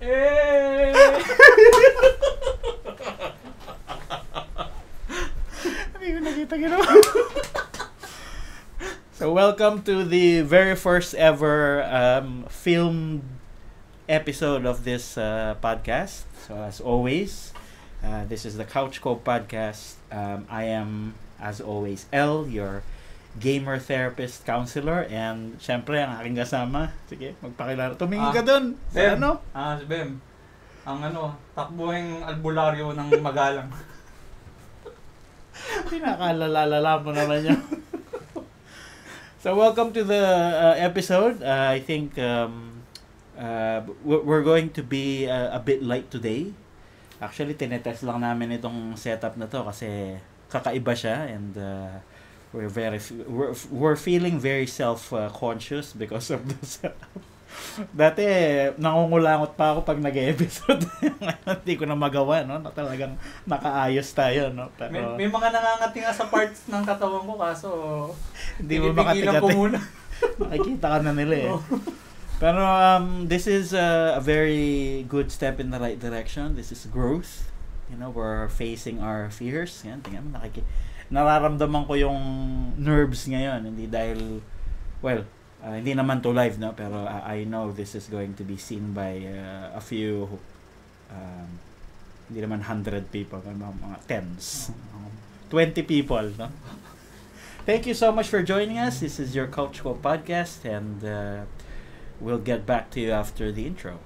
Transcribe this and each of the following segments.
Eh! Hindi ko nakita ginawa. So, welcome to the very first ever filmed episode of this podcast. So, as always, this is the Couch Co podcast. I am, as always, L, your gamer therapist counselor, and syempre ang aking kasama. Sige, magpakilala. Tumingin ka dun. Sa Bem. ano? Si Bem. Ang takbuhing albularyo ng Magalang. Pinakalalala mo naman yun. So, welcome to the episode. I think we're going to be a bit light today. Actually, tinetest lang namin itong setup na to kasi kakaiba siya, and we're feeling very self-conscious because of the setup. Dati, nangungulangot pa ako pag nag-episode. Hindi ko na magawa, no? Talagang nakaayos tayo, no? Pero May mga nangangati nga sa parts ng katawan ko, kaso hindi mo pipigilan ko makati-kati. muna. Nakikita ka na nila eh. Pero this is a very good step in the right direction. This is growth. You know, we're facing our fears. Yan, tingnan mo, nararamdaman ko yung nerves ngayon. Hindi dahil, well, hindi naman to live, no? Pero I know this is going to be seen by a few, hindi naman 100 people, mga tens, 20 people, no? Thank you so much for joining us. This is your Couch Co podcast, and we'll get back to you after the intro,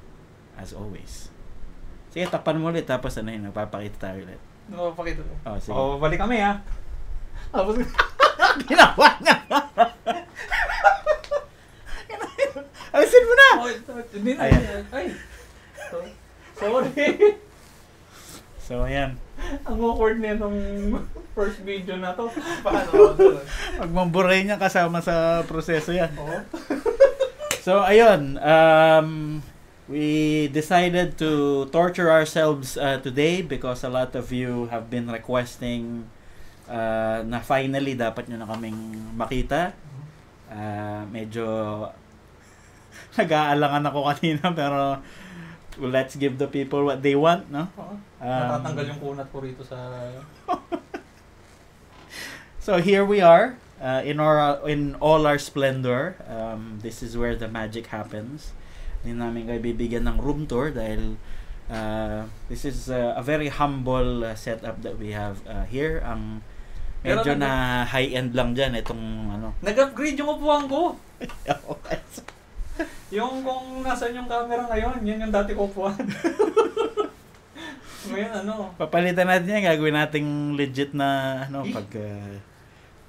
as always. Sige, takpan mo ulit, tapos nagpapakita tayo ulit. Napapakita ko. Oh, sige. Balik kami ha. Tapos, Ginawa niya! Alisin mo na! Hindi na. Ayan. Ay. Sorry. So, ayan. Ang awkward na itong first video na to. Paano? Pag mamburay niya kasama sa proseso yan. Oo. So, ayun. We decided to torture ourselves today because a lot of you have been requesting na finally dapat nyo na kaming makita. Medyo nag-aalangan ako kanina, pero let's give the people what they want, no? Natatanggal yung kunat ko rito sa... So here we are in all our splendor. This is where the magic happens. Hindi namin kayo bibigyan ng room tour dahil this is a very humble setup that we have here. Ang medyo na high-end lang dyan itong ano. Nag-upgrade yung upuan ko. Yung kung nasan yung camera ngayon, yan yung dati ko upuan. Ngayon Papalitan natin yan, gagawin nating legit na pag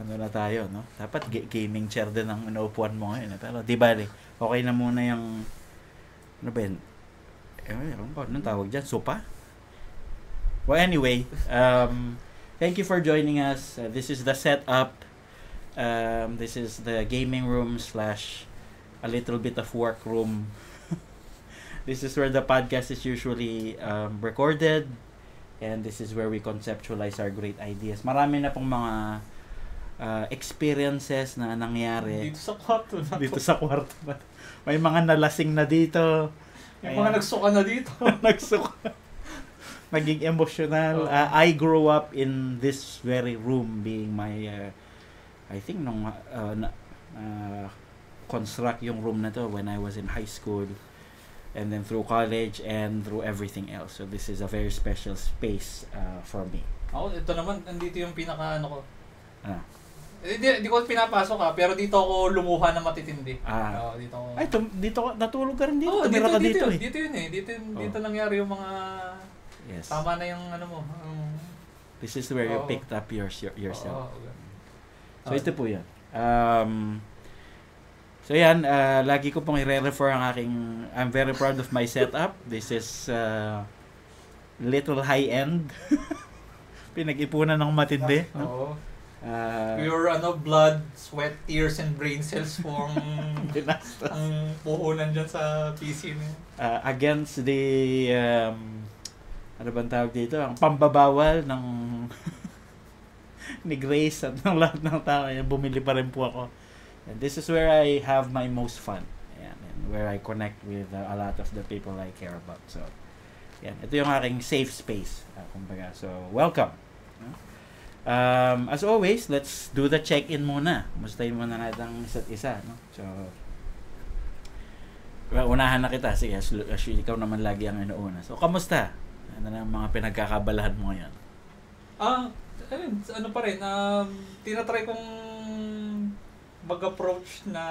na tayo, no? Dapat gaming chair din ang inuupuan mo ngayon. Pero di bali, okay na muna yung ano ba yun? Anong tawag dyan? Sopa? Well, anyway, thank you for joining us. This is the setup. This is the gaming room / a little bit of work room. This is where the podcast is usually recorded, and this is where we conceptualize our great ideas. Marami na pong mga experiences na nangyari dito sa kwarto na dito sa kwarto na. May mga nalasing na dito. May mga nagsuka na dito. Nagsuka. Naging emotional. I grew up in this very room being my I think nung construct yung room na to when I was in high school, and then through college and through everything else. So this is a very special space for me. Ako, ito naman, nandito yung pinaka ko. Hindi ko pinapasok pero dito ako lumuha na matitindi. Dito ako. Ay, dito natulog ka rin dito. Tumira ka dito. Dito yun eh. Dito nangyari yung mga yes. Tama na yung mo. This is where you picked up yourself. Okay. So ito po yan. So yan, lagi ko pong i-refer ang I'm very proud of my setup. This is little high-end. Pinag-ipunan ng matindi. Oo. Your blood, sweat, tears, and brain cells po ang puhunan dyan sa PC niya. Against the ano bang tawag dito? Ang pambabawal ng ni Grace at ng lahat ng tao. Bumili pa rin po ako. And this is where I have my most fun. Ayan. And where I connect with a lot of the people I care about. So, yan. Ito yung aking safe space. Kumbaga. So, welcome. As always, let's do the check-in muna. Mustahin muna natin ang isa't isa. No? So, unahan na kita. Sige, ikaw naman lagi ang inuuna. So, kamusta? Ano na ang mga pinagkakabalahan mo ngayon? Ano pa rin, tinatry kong mag-approach na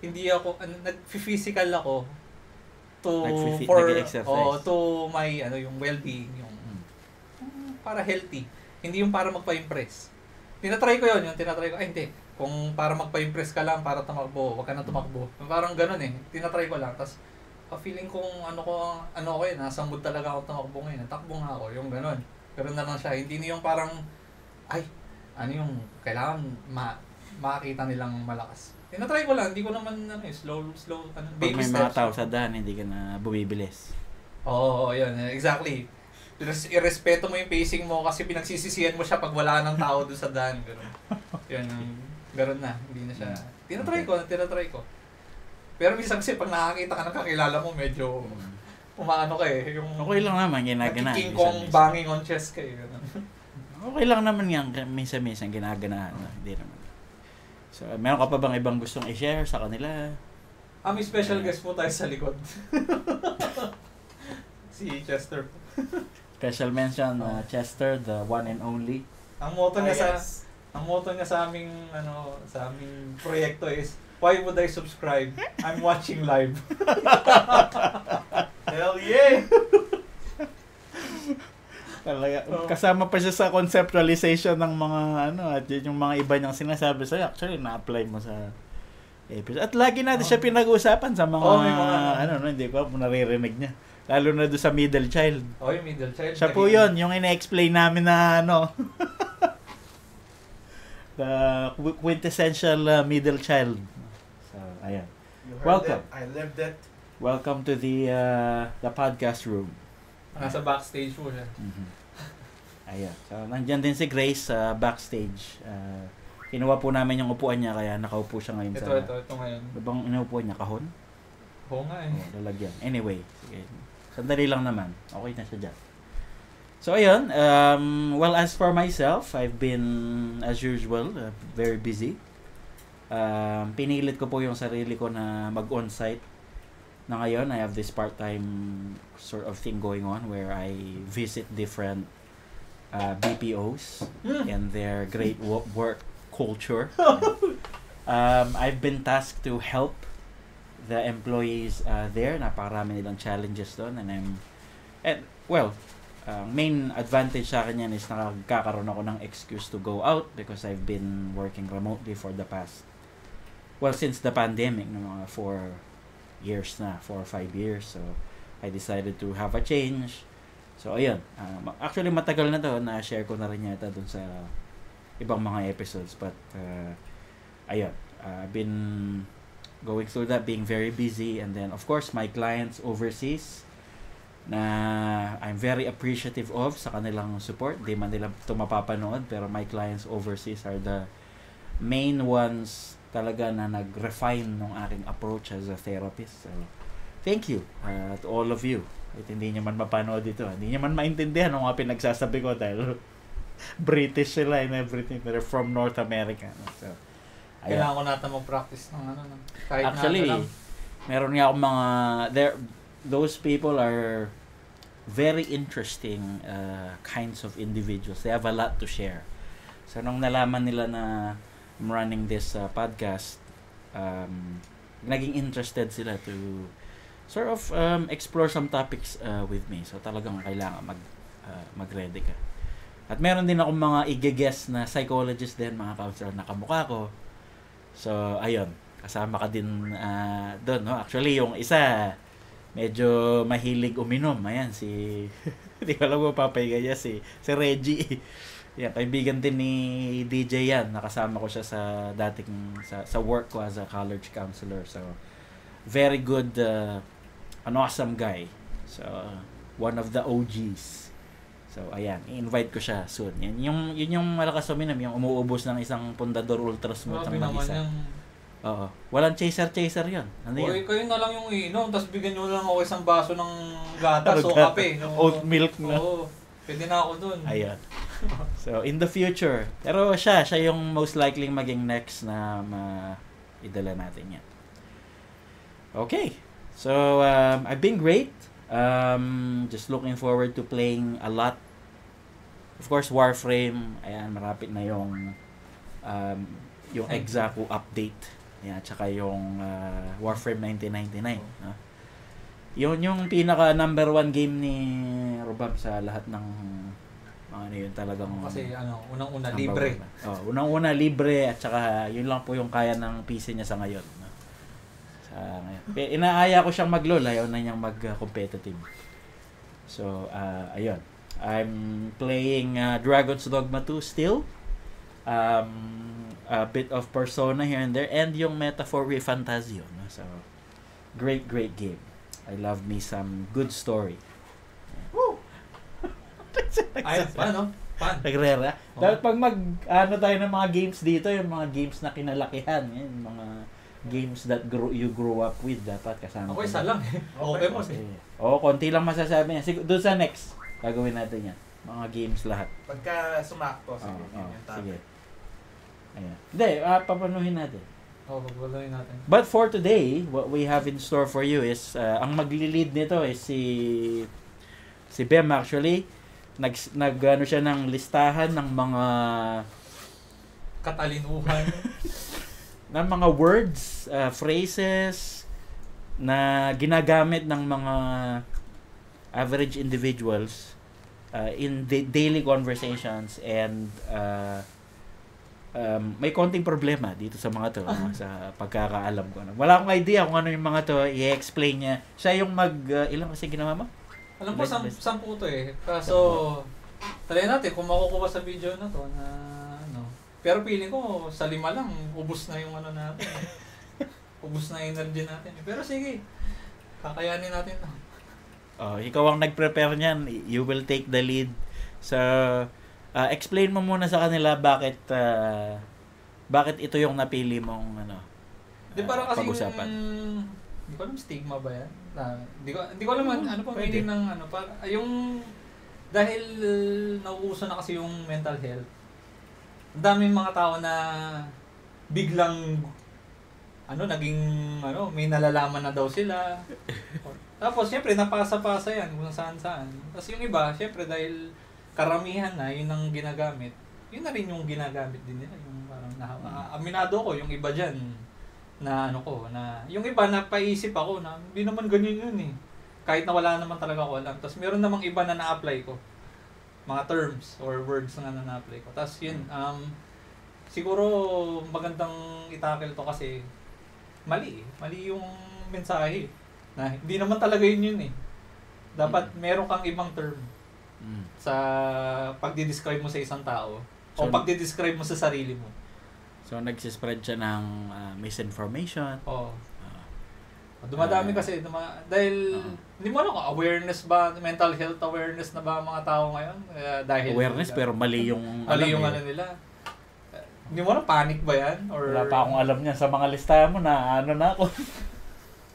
hindi ako, nag-physical ako to my, yung well-being, yung para healthy. Hindi yung para magpa-impress. Tinatry ko yun, hindi. Kung para magpa-impress ka lang, para tumakbo, wag ka na tumakbo. Parang ganun eh. Tinatry ko lang. Tapos, feeling kong nasa mood talaga ako tumakbo ngayon. Takbo nga ako, yung ganun. Ganun na lang siya. Hindi yung parang, kailangan makakita nilang malakas. Tinatry ko lang, hindi ko naman, slow, baby steps. Pag may mga tao sa daan, hindi ka na bumibilis. Oo, yun, exactly. Irespeto mo yung pacing mo kasi pinagsisisihan mo siya pag wala nang tao doon sa daan. Yun, gano'n na. Hindi na siya. Tinatry ko. Pero minsan kasi pag nakakita ka ng kakilala mo, medyo umaano ka eh. Yung, okay lang naman, ginagana. King Kong banging on chest ka eh. Okay lang naman yan, minsan ginaganahan. Hindi naman. So, meron ka pa bang ibang gustong i-share sa kanila? May special guest po tayo sa likod. Si Chester. Special mention, Chester, the one and only. Ang motto niya sa aming proyekto is, why would I subscribe? I'm watching live. Hell yeah! Talaga, kasama pa siya sa conceptualization ng mga at yung mga iba niyang sinasabi sa'yo. Actually, na-apply mo sa episode. At lagi natin siya pinag-uusapan sa mga, hindi ko naririnig niya. Lalo na doon sa middle child. Yung middle child. Siya po yun, yung ina-explain namin na the quintessential middle child. So, ayan. Welcome. I lived it. Welcome to the podcast room. Nasa backstage po siya. Mm-hmm. Ayan. So, nandyan din si Grace sa backstage. Kinuha po namin yung upuan niya, kaya nakaupo siya ngayon Ito ngayon. Bang inuupuan niya? Kahon? Oo nga eh. Lalagyan. Anyway, sige. Sandali lang naman. Okay na siya dyan. So, ayun. Well, as for myself, I've been, as usual, very busy. Pinilit ko po yung sarili ko na mag-on-site. Na ngayon, I have this part-time sort of thing going on where I visit different BPOs and their great work culture. I've been tasked to help the employees there. Napakarami nilang challenges doon, main advantage sa akin yan is nakakaroon ako ng excuse to go out because I've been working remotely for the past, since the pandemic, mga 4 or 5 years. So, I decided to have a change. So, ayun. Actually, matagal na to. Na-share ko na rin yata dun sa ibang mga episodes. But, ayun. I've been going through that, being very busy. And then, of course, my clients overseas na I'm very appreciative of sa kanilang support. Di man nila ito mapapanood, pero my clients overseas are the main ones talaga na nag-refine ng aking approach as a therapist. So, thank you to all of you. At hindi nyo man mapanood ito. Hindi nyo man maintindihan ang mga pinagsasabi ko dahil British sila and everything. They're from North America. So, kailangan ko natin mag-practice ng kahit actually, meron nga akong mga those people are very interesting kinds of individuals. They have a lot to share. So, nung nalaman nila na I'm running this podcast, naging interested sila to sort of explore some topics with me. So talagang kailangan mag-ready ka. At meron din akong mga i-guess na psychologist din, mga counselor na kamukha ko. So ayun, kasama ka din doon, no? Actually yung isa medyo mahilig uminom. Ayan si hindi ko alam kung papayag niya si Reggie. Yeah, kaibigan din ni DJ yan. Nakasama ko siya sa dating sa work ko as a college counselor. So, very good, an awesome guy. So, one of the OGs. So, ayan. I-invite ko siya soon. Yun yung malakas uminom, yung umuubos ng isang Pundador Ultra Smooth ng mag-isa. Oo. Walang chaser-chaser yun. Ano O, yan? kayo na lang yung inom, tapos bigyan nyo lang ako isang baso ng gatas o kape. Oat milk na. Oo, pwede na ako dun. Ayun. So, in the future. Pero siya yung most likely maging next na idala natin yan. Okay. So, I've been great. Just looking forward to playing a lot. Of course, Warframe. Ayan, marapit na yung Exaku update. Ayan, tsaka yung Warframe 1999. No? Yun yung pinaka number 1 game ni Robab sa lahat ng ano yun talagang kasi unang-una libre. Unang-una libre at saka yun lang po yung kaya ng PC niya sa ngayon. No? Ngayon. Inaaya ko siyang mag-LOL, ayaw na niyang mag-competitive. So, ayun. I'm playing Dragon's Dogma 2 still. A bit of Persona here and there, and yung Metaphor Fantasio. No? So, great game. I love me some good story. Woo! Ay, paano? Nagrera. Dapat pag tayo ng mga games dito, yung mga games na kinalakihan, yung mga games that you grew up with, dapat kasama. Ako isa lang eh. Okay mo. Konti lang masasabi niya. Doon sa next, gagawin natin yan. Mga games lahat. Pagka sumakto, sige. Ayan. Hindi, papanuhin natin. Papanuhin natin. But for today, what we have in store for you is, ang magli-lead nito is si Bem actually. Nag-ano siya ng listahan ng mga katalinuhan ng mga words, phrases na ginagamit ng mga average individuals in daily conversations, and may konting problema dito sa mga to, sa pagkakaalam ko. Wala akong idea kung ano yung mga to, i-explain niya. Siya yung ilang kasi ginawa mo? Alam ko, 10 to eh. Kaso, talay natin kung makukuha sa video na to na pero feeling ko, sa 5 lang, ubus na yung natin. Ubus na yung energy natin. Pero sige, kakayanin natin to. Ikaw ang nag-prepare niyan. You will take the lead. So, explain mo muna sa kanila bakit ito yung napili mong Di parang kasi pag-usapan. Hindi ko alam, stigma ba yan? Hindi ko alam ano pa meaning ng yung dahil nauuso na kasi yung mental health. Ang daming mga tao na biglang may nalalaman na daw sila. Tapos syempre napasa-pasa yan kung saan-saan. Tapos yung iba, syempre dahil karamihan na yun ang ginagamit, yun na rin yung ginagamit din nila. Yung parang aminado ko yung iba dyan na yung iba napaisip ako na hindi naman ganyan yun eh. Kahit na wala naman talaga ako alam. Tapos meron namang iba na na-apply ko. Mga terms or words na na-apply ko. Tapos yun, siguro magandang itakil to kasi mali yung mensahe. Na hindi naman talaga yun eh. Dapat meron kang ibang term sa pagdi-describe mo sa isang tao o pagdi-describe mo sa sarili mo. So, nagsispread siya ng misinformation. Oo. Dumadami kasi, dahil hindi mo alam kung awareness ba, mental health awareness na ba ang mga tao ngayon? Dahil awareness pero mali yung nila. Hindi mo alam, panic ba yan? Or wala pa akong alam niyan sa mga listahan mo na na ako.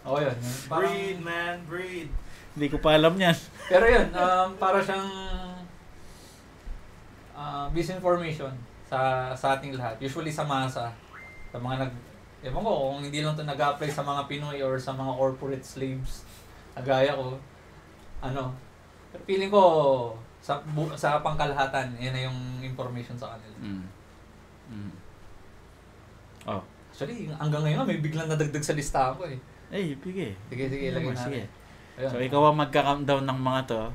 Oo, yun. Breathe, man, breathe. Hindi ko pa alam niyan. Pero yun, para siyang misinformation sa ating lahat. Usually sa masa, sa mga ewan ko kung hindi lang ito nag-apply sa mga Pinoy or sa mga corporate slaves agaya ko. Pero feeling ko sa pangkalahatan, yan na yung information sa kanila. Actually, hanggang ngayon may biglang nadagdag sa listahan ko eh. Sige. Sige, lagay natin. Sige. So, ikaw ang magka-countdown ng mga to.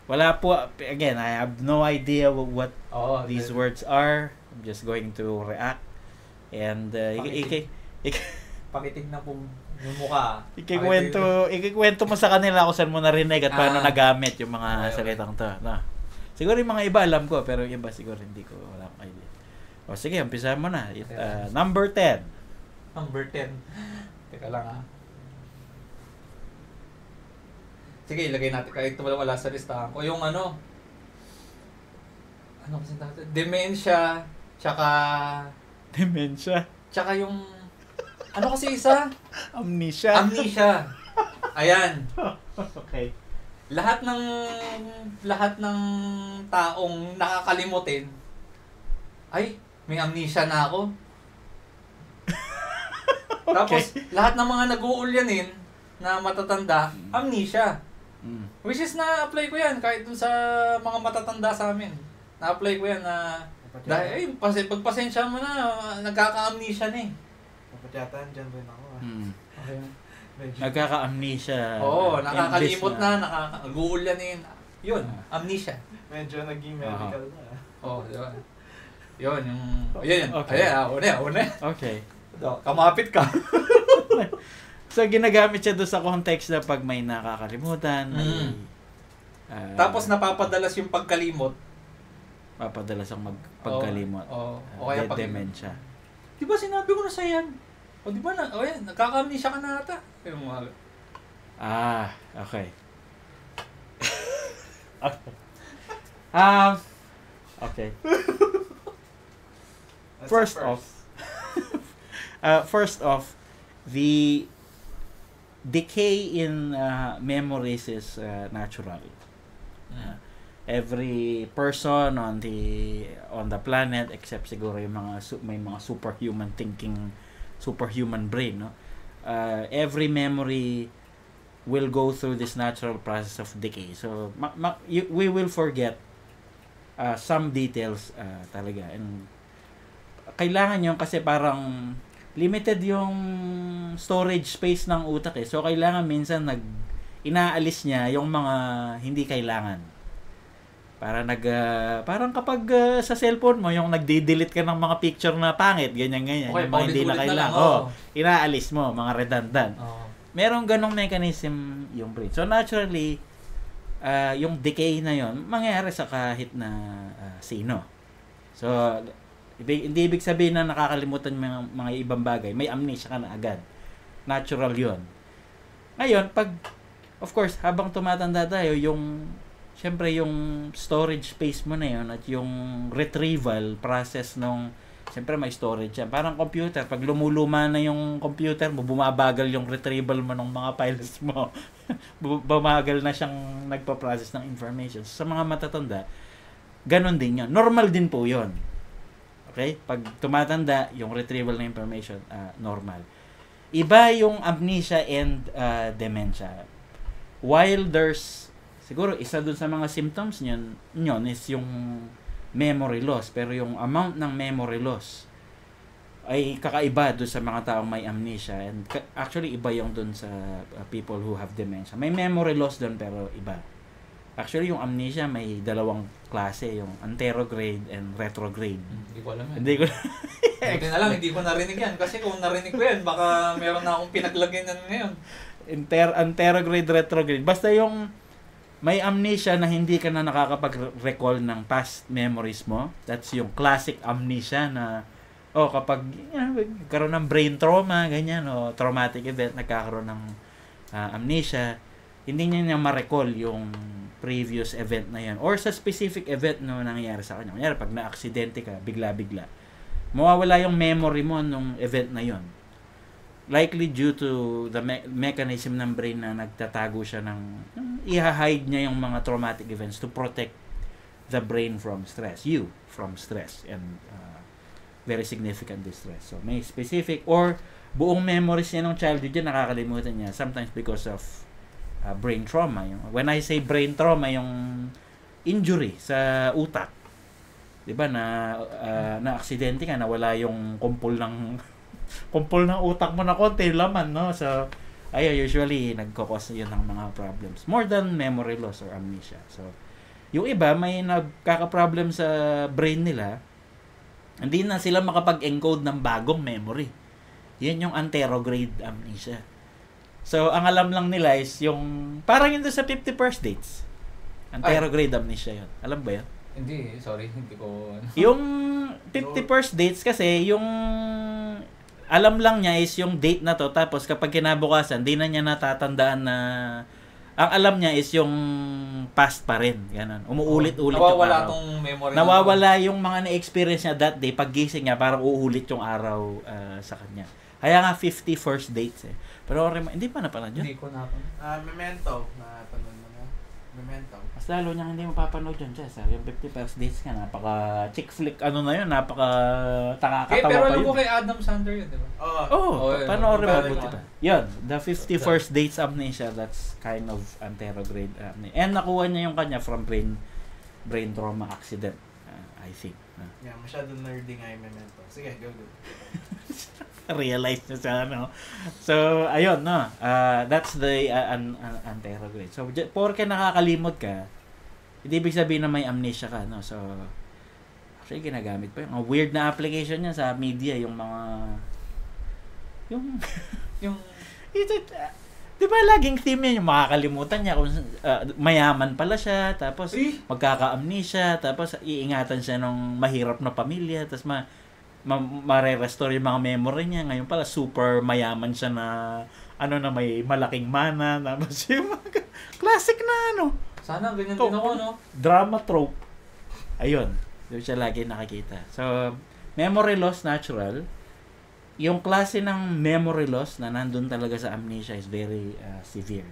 Wala po, again, I have no idea what these words are. I'm just going to react. And, pakitig na po yung mukha. Ikikwento mo sa kanila kung saan mo narinig at paano nagamit yung mga salitang to. Siguro yung mga iba alam ko, pero yung iba siguro hindi ko, wala akong idea. Sige, umpisa mo na. Number 10. Number 10. Teka lang Sige, ilagay natin kahit wala sa listahan ko. Yung kasi dementia, tsaka Dementia? Tsaka yung Ano kasi isa? Amnesia. Amnesia. Ayan. Okay. Lahat ng taong nakakalimutin, ay, may amnesia na ako. Tapos, lahat ng mga nag-uulyanin na matatanda, amnesia. Which is na-apply ko yan kahit dun sa mga matatanda sa amin. Na-apply ko yan na dahil pagpasensya mo na, nagkaka-amnesia na eh. Dapat yata dyan rin ako. Okay. Nagkaka-amnesia. Oo, nakakalimot na, nag-uulyanin. Yun, amnesia. Medyo naging medical na. Oo, diba? Yun, yun. Okay. Ayan, una. Okay. Kamapit ka. So, ginagamit siya doon sa context na pag may nakakalimutan, may... Tapos napapadalas yung pagkalimot. Papadalas ang pagkalimot. O kaya dementia. Di ba sinabi ko na sa yan? O di ba na, yan, nagkaka-amnesia ka na ata. Pero mga... Okay. Okay. First off, the decay in memories is natural. Every person on the planet, except siguro yung may mga superhuman thinking, superhuman brain, no? Every memory will go through this natural process of decay. So we will forget some details talaga, and kailangan yun kasi parang limited yung storage space ng utak eh. So kailangan minsan inaalis niya yung mga hindi kailangan. Parang kapag sa cellphone mo, yung nagde-delete ka ng mga picture na pangit, ganyan. Okay, yung mga hindi na kailangan. Inaalis mo, mga redundant. Merong ganong mechanism yung brain. So naturally, yung decay na yon mangyayari sa kahit na sino. So, hindi ibig sabihin na nakakalimutan mga ibang bagay. May amnesia ka na agad. Natural yon. Ngayon, of course, habang tumatanda tayo, siyempre yung storage space mo na yun at yung retrieval process siyempre may storage yan. Parang computer, pag lumuluma na yung computer mo, bumabagal yung retrieval mo ng mga files mo. Bumabagal na siyang nagpa-process ng information. Sa mga matatanda, ganun din yun. Normal din po yun. Okay? Pag tumatanda, yung retrieval ng information, normal. Iba yung amnesia and dementia. While siguro isa dun sa mga symptoms nyon is yung memory loss. Pero yung amount ng memory loss ay kakaiba dun sa mga taong may amnesia. And actually, iba yung dun sa people who have dementia. May memory loss dun pero iba. Actually, yung amnesia may dalawang klase. Yung anterograde and retrograde. Hindi ko alam yan. Hindi ko Buti na lang, hindi ko narinig yan. Kasi kung narinig ko yan, baka meron na akong pinaglagyan ngayon. Anterograde, retrograde. Basta yung may amnesia na hindi ka na nakakapag-recall ng past memories mo. That's yung classic amnesia na kapag nagkaroon ng brain trauma, ganyan, o traumatic event, nagkakaroon ng amnesia, hindi niya ma-recall yung previous event na yan. Or sa specific event na nangyayari sa kanya. Kunyari, pag na-aksidente ka, bigla-bigla, mawawala yung memory mo nung event na yon. Likely due to the mechanism ng brain na nagtatago siya i-hide niya yung mga traumatic events to protect the brain from stress, from stress and very significant distress. So may specific or buong memories niya ng childhood niya nakakalimutan niya sometimes because of brain trauma. When I say brain trauma, yung injury sa utak. 'Di ba na aksidente ka, nawala yung kumpol ng utak mo na konti laman, no? So usually nagko-cause yun ng mga problems more than memory loss or amnesia. So yung iba may nagkaka-problem sa brain nila, hindi na sila makapag-encode ng bagong memory. Yan yung anterograde amnesia. So ang alam lang nila is yung parang yun sa 50 First Dates. Anterograde amnesia yun. Alam ba yun? Hindi, sorry, hindi ko... Yung 50 First Dates kasi, yung alam lang niya is yung date na to, tapos kapag kinabukasan, di na niya natatandaan na ang alam niya is yung past pa rin. Ganun. Umuulit-ulit yung araw. Nawawala tong memory. Nawawala yung mga na-experience niya that day. Pag gising niya, parang uulit yung araw sa kanya. Kaya nga 50 first dates eh. Pero hindi pa napanood yun. Hindi ko na ako. Memento. Napanood mo na. Memento. Mas lalo niyang hindi mapapanood yun, Chess. Yung 50 first dates nga, napaka chick flick, ano na yun, napaka takakatawa Pero pa alam yun. ko kay Adam Sandler yun, di ba? Oo, yun. panoorin mo, Panoorin buti mo. pa. Yun, the 50 first dates amnesia, that's kind of anterograde amnesia. And nakuha niya yung kanya from brain trauma accident, I think. Yeah, masyado nerdy nga yung Memento. Sige, go. Realize niya sa ano. So, ayun, no. That's the anterograde. So, porke nakakalimot ka, hindi ibig sabihin na may amnesia ka, no. So, actually, ginagamit pa yung weird na application niya sa media, yung mga yung di ba laging theme yan, yung makakalimutan niya kung mayaman pala siya, tapos magkaka-amnesia, tapos iingatan siya ng mahirap na pamilya, tapos mare-restore yung mga memory niya. Ngayon pala super mayaman siya na na may malaking mana, tapos yung mga classic na Sana ganyan din ako, no? drama trope. Ayun, doon siya lagi nakikita. So, memory loss natural. Yung klase ng memory loss na nandun talaga sa amnesia is very severe.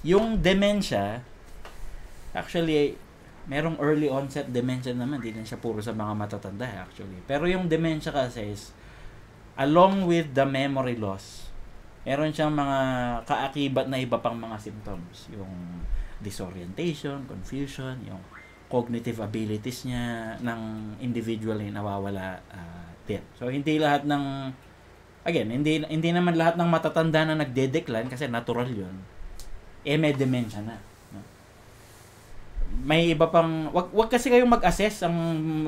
Yung dementia, actually, merong early onset dementia naman, hindi na siya puro sa mga matatanda actually. Pero yung dementia kasi is, along with the memory loss, meron siyang mga kaakibat na iba pang mga symptoms. Yung disorientation, confusion, yung cognitive abilities niya ng individual ay nawawala din. So, hindi lahat ng, again, hindi naman lahat ng matatanda na nagde-decline kasi natural yun, may dementia na. May iba pang wag kasi kayong mag-assess, ang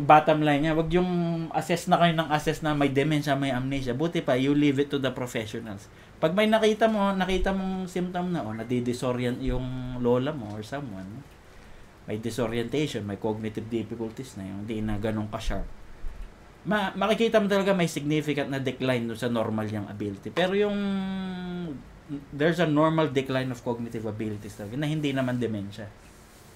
bottom line niya, wag yung assess na kayo ng assess na may dementia, may amnesia. Buti pa you leave it to the professionals. Pag may nakita mong symptom na nadidisorient yung lola mo or someone, may disorientation, may cognitive difficulties na yung hindi na ganun ka-sharp. Makikita mo talaga may significant na decline sa normal yung ability. Pero yung there's a normal decline of cognitive abilities talaga na hindi naman dementia.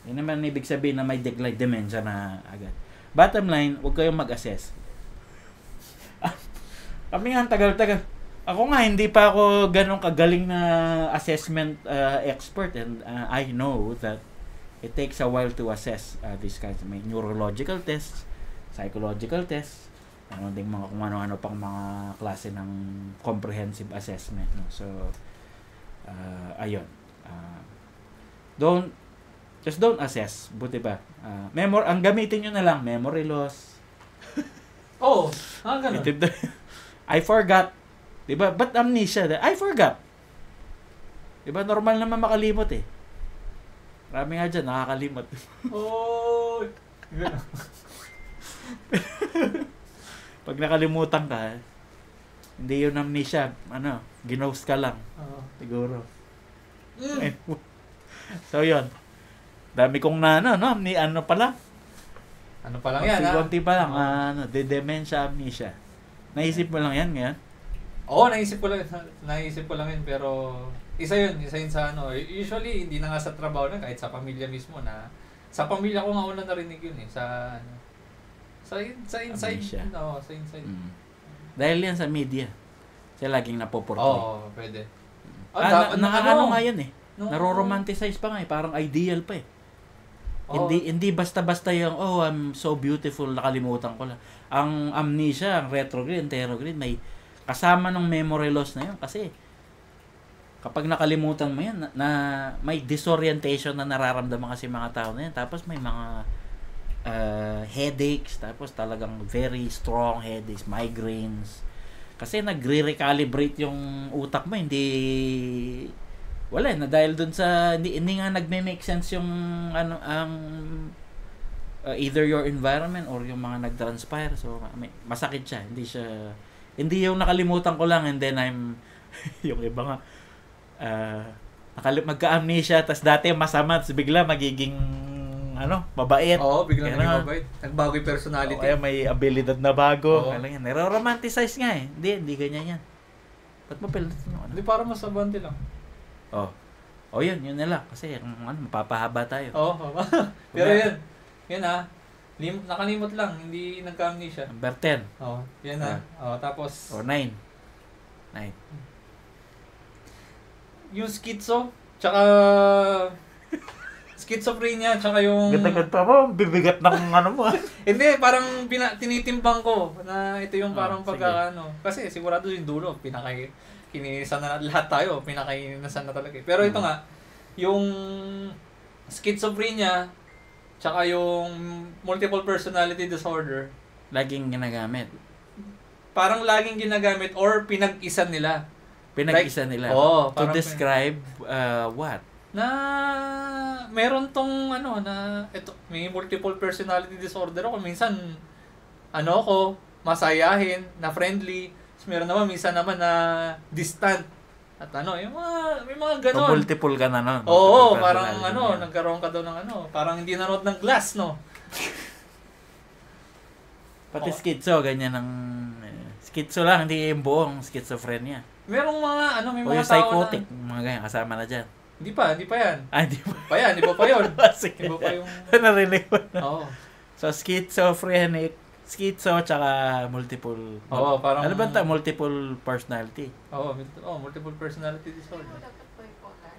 Hindi naman ibig sabihin na may decline dementia na agad. Bottom line, huwag kayong mag-assess. Kami nga, tagal-tagal. Ako nga, hindi pa ako ganun kagaling na assessment expert, and I know that it takes a while to assess these kinds. May neurological tests, psychological tests, ano ding mga kung ano-ano pang mga klase ng comprehensive assessment. No? So, ayun. Just don't assess. Buti ba? Ang gamitin nyo na lang, memory loss. Oo, ganun. I forgot. Diba? But amnesia? I forgot. Diba? Normal naman makalimot eh. Marami nga dyan, nakakalimot. Oh, Pag nakalimutan ka, hindi yun amnesia. Ginost ka lang. Siguro. So, yun. Dami kong ano pa lang. Ano pa lang yan, ha? Konti pa lang, dementia, amnesia. Naisip mo lang yan ngayon? Oo, naisip ko lang yun, pero isa yun sa usually, hindi na nga sa trabaho na, kahit sa pamilya mismo na, sa pamilya ko nga una narinig yun eh, sa inside. No, sa inside. Dahil yan sa media. Siya laging napoportray. Oo, pwede. Nga yan eh. Naro-romanticize pa nga eh, parang ideal pa eh. Hindi basta-basta yung I'm so beautiful, nakalimutan ko lang. Ang amnesia, ang retrograde, anterograde, may kasama ng memory loss na yun kasi kapag nakalimutan mo yan na may disorientation na nararamdaman kasi mga tao na yan, tapos may mga headaches, tapos talagang very strong headaches, migraines, kasi nagre-recalibrate yung utak mo, wala na dahil dun sa hindi nga nagme-make sense yung either your environment or yung mga nag-transpire, so masakit siya, hindi yung nakalimutan ko lang and then I'm yung iba nga magka-amnesia tas dati masama tas bigla magiging mabait. Oo, bigla naging mabait. Nagbago yung personality. Kaya may abilidad na bago. Naro-romanticize nga eh. Hindi ganyan yan. Ba't mo pilit? Hindi, para masabante lang. Yun na lang. Kasi mapapahaba tayo. Pero yun nakalimot lang, hindi nagka-amnesia. Number 10. Yan tapos... 9. Ay. Yung schizo, tsaka schizophrenia, tsaka yung... Ganda-ganda pa mo, bibigat ng ano mo. Hindi, parang tinitimbang ko na ito yung parang sige. pagkakaano. Kasi sigurado yung dulo, kininisan na lahat tayo, pinakainisan na talaga. Pero ito nga, yung schizophrenia, tsaka yung multiple personality disorder, Laging ginagamit. parang laging ginagamit or pinag-isa nila. Pinag-isa nila. Oo, To parang describe what? na meron tong ano na ito may multiple personality disorder ako minsan ako masayahin na friendly, meron naman minsan naman na distant at yung may mga So, ganon. multiple ka na nun. Oo, Multiple parang personality. nagkaroon ka daw ng parang hindi nanood ng Glass, no. Pati schizo, ganyan ang... schizo lang, hindi yung buong schizophrenia. Merong mga may O mga yung tao psychotic, na mga ganyan, kasama na dyan. hindi pa yan. Di ba? Iba pa yun. Sige. Iba pa yung Narinig ko na. Oo. So, schizophrenic, schizo, tsaka multiple... Parang Ano ba ito? Multiple personality. multiple personality disorder. Dapat bipolar.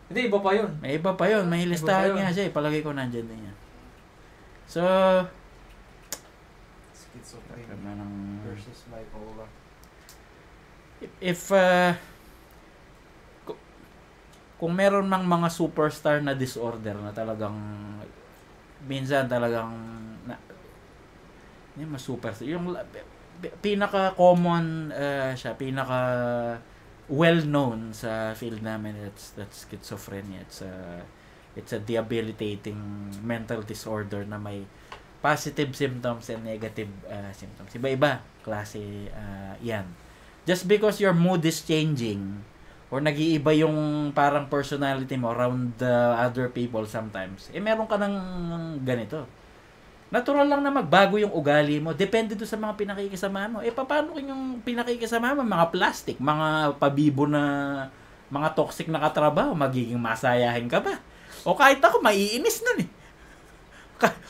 Hindi, iba pa yun. May iba pa yun. May Iba listahan pa yun. nga siya. Palagay ko nandyan din yan. So, Schizophrenia ano ng... versus bipolar. If kung meron mang mga superstar na disorder na talagang minsan talagang hindi mas superstar yung pinaka common siya, pinaka well known sa field namin, that's schizophrenia. It's a debilitating mental disorder na may positive symptoms and negative symptoms. Iba-iba klase yan. Just because your mood is changing or nag-iiba yung parang personality mo around the other people sometimes, meron ka ng ganito. Natural lang na magbago yung ugali mo. Depende doon sa mga pinakikisama mo. Paano kung yung pinakikisama mo? Mga plastic, mga pabibo na, mga toxic na katrabaho, magiging masayahin ka ba? O kahit ako, maiinis nun eh.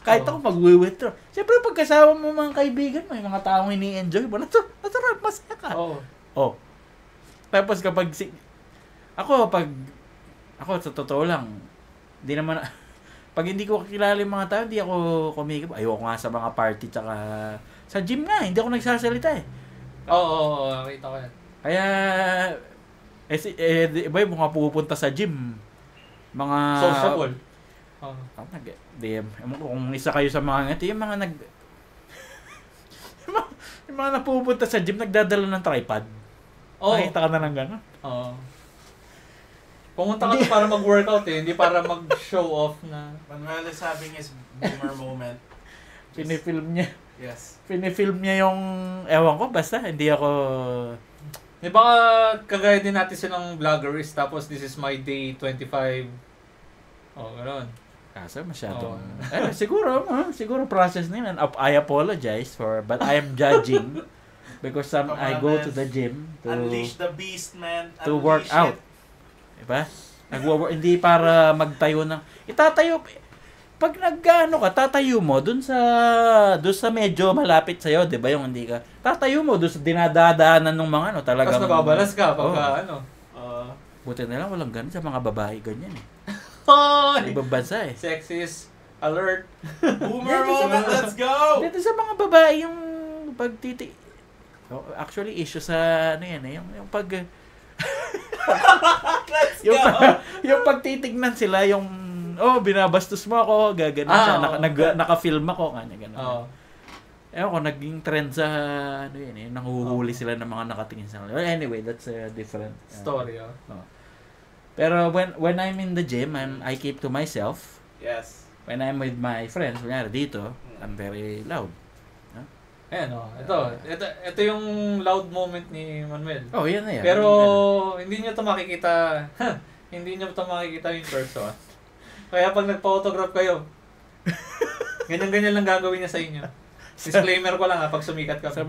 Kahit ako mag-withdraw. Siyempre, pagkasama mo mga kaibigan mo, yung mga taong ini-enjoy mo, natural, masaya ka. Oo. Tapos kapag ako sa totoo lang, di naman pag hindi ko kakilala yung mga tao, hindi ako kumikip. Ayoko nga sa mga party tsaka sa gym nga, hindi ako nagsasalita eh. Oo, nakita ko yan. Kaya iba yung mga pupunta sa gym. Mga Sociable. DM. Kung isa kayo sa mga yung mga yung mga napupunta sa gym, nagdadala ng tripod. Nakita ka na lang gano'n. Oo. Pumunta ka to para mag-workout hindi para mag-show off na. Manuel is having his boomer moment. Pinifilm niya. Yes. Pinifilm niya yung, ewan ko, basta, hindi ako... Di ba kagaya din natin silang vloggerist, tapos this is my day 25. Gano'n. Kaso masyadong... siguro process nila. I apologize but I am judging because I go to the gym to... Unleash the beast, man. To work out. Diba? Hindi para magtayo ng... Itatayo... Pag nag-ano ka, tatayo mo dun sa medyo malapit sa'yo, di ba? Yung hindi ka... Tatayo mo dun sa dinadadaanan ng mga talagang... Tapos nababalas ka pagka Buti na lang walang ganun sa mga babae ganyan eh. Sa Ibang bansa eh. sexist alert. Boomer moment, let's go! Dito sa mga babae yung pagtiti... actually, issue sa yan eh. Yung pag... Let's go! yung pagtitignan sila, yung binabastos mo ako, gagano siya, naka-film ako, kanya gano'n. Ewan ko, naging trend sa, nanguhuli sila ng mga nakatingin sa kanila. Well, anyway, that's a different Story, Pero when I'm in the gym, I keep to myself. Yes. When I'm with my friends, kunyari dito, I'm very loud. Ayan, ito yung loud moment ni Manuel. Yan na yan. Pero hindi nyo ito makikita, hindi nyo ito makikita yung person. Kaya pag nagpa-autograph kayo, ganyan-ganyan lang gagawin niya sa inyo. Disclaimer ko lang pag sumikat ka. Sa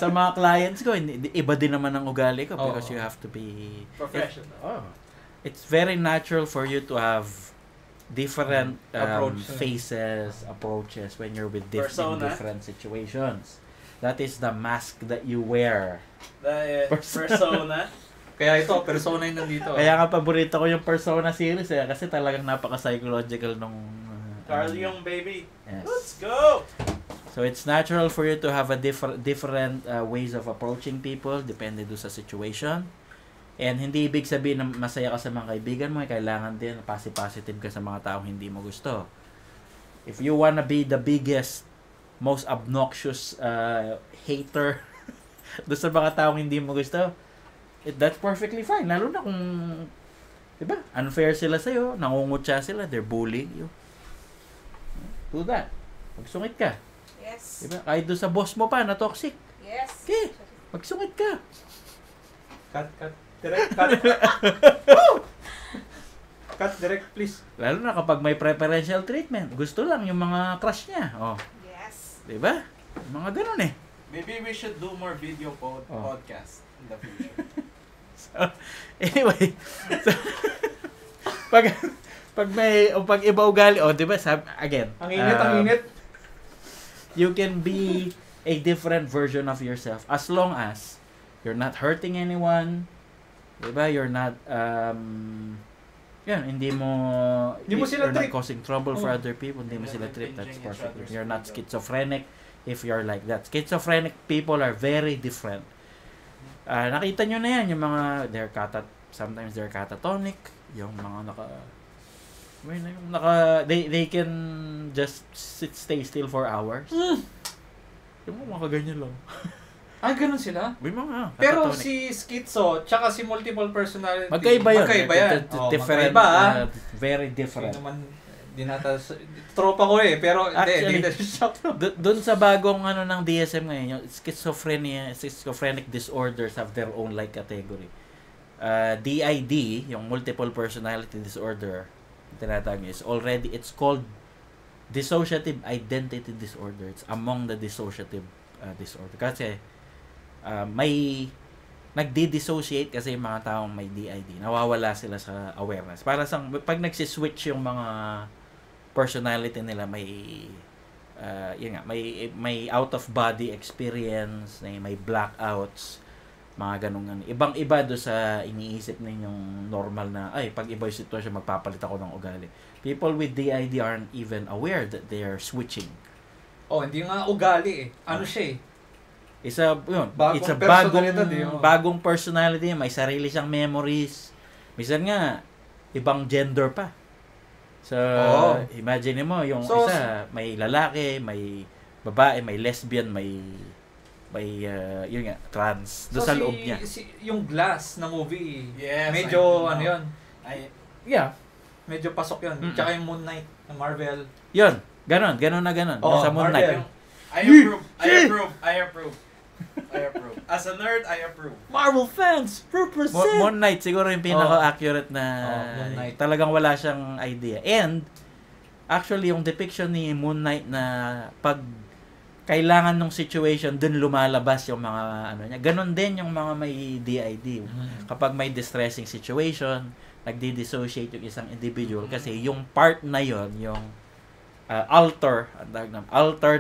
mga clients ko, iba din naman ang ugali ko because you have to be professional. It's very natural for you to have different approaches when you're with different situations. That is the mask that you wear. The persona. Kaya ito, Persona yung nandito. Kaya nga paborito ko yung Persona series kasi talagang napaka-psychological nung Carl Jung, baby. Yes. Let's go! So it's natural for you to have a different ways of approaching people depende do sa situation. And hindi ibig sabihin na masaya ka sa mga kaibigan mo, kailangan din positive ka sa mga taong hindi mo gusto. If you wanna be the biggest, most obnoxious hater do sa mga taong hindi mo gusto, that's perfectly fine. Lalo na kung, diba, unfair sila sa'yo, nangungutya sila, they're bullying you. Do that. Magsungit ka. Yes. Diba? Kahit doon sa boss mo pa na toxic. Yes. Okay, magsungit ka. Cut. Direct, cut. Cut, direct, please. Lalo na kapag may preferential treatment. Gusto lang yung mga crush niya. Oh, Yes. diba? Mga ganun eh. Maybe we should do more video podcast in the future. Anyway, so, pag iba ugali, diba, again, Ang init. you can be a different version of yourself as long as you're not hurting anyone, diba, you're not, hindi mo sila you're not trip. causing trouble for Oh. other people, hindi mo You're sila not trip, that's impinging each perfect. other's You're not freedom. schizophrenic if you're like that. Schizophrenic people are very different. Nakita nyo na yan, yung mga, sometimes they're catatonic, yung mga they can just stay still for hours. Yung mga ganyan lang. Ganun sila? May mga Pero catatonic. si schizo, tsaka si multiple personality, Magkaiba yun. Magkaiba yan. Different, Magkaiba, very Hindi different. naman, tropa ko pero Actually, hindi shock. Doon sa bagong ng DSM ngayon, yung schizophrenic disorders have their own category. DID, yung multiple personality disorder, tinatawag niya, it's called dissociative identity disorder. It's among the dissociative disorder. Kasi may nagdi-dissociate kasi yung mga taong may DID. Nawawala sila sa awareness. Para pag nagsiswitch yung mga personality nila, may out of body experience, may blackouts, mga ganun. Ibang-iba do sa iniisip ninyong normal na pag iba yung sitwasyon magpapalit ako ng ugali. People with DID aren't even aware that they are switching. Hindi nga ugali siya It's a bagong personality, may sarili siyang memories. Minsan nga ibang gender pa. So, imagine mo yung isa, may lalaki, may babae, may lesbian, may yun nga, trans do sa loob niya. Yung Glass na movie, Yes, medyo yun. Yeah. Medyo pasok yun. Tsaka yung Moon Knight na Marvel. Yun, ganon na ganon. Yung sa Moon Knight. I approve. As a nerd, I approve. Marvel fans, represent! Moon Knight siguro yung pinaka-accurate na Moon Knight. talagang wala siyang idea. And actually yung depiction ni Moon Knight na pag kailangan ng situation dun lumalabas yung mga niya. Ganon din yung mga may DID. Kapag may distressing situation, nagdi-dissociate yung isang individual kasi yung part na yon, yung alter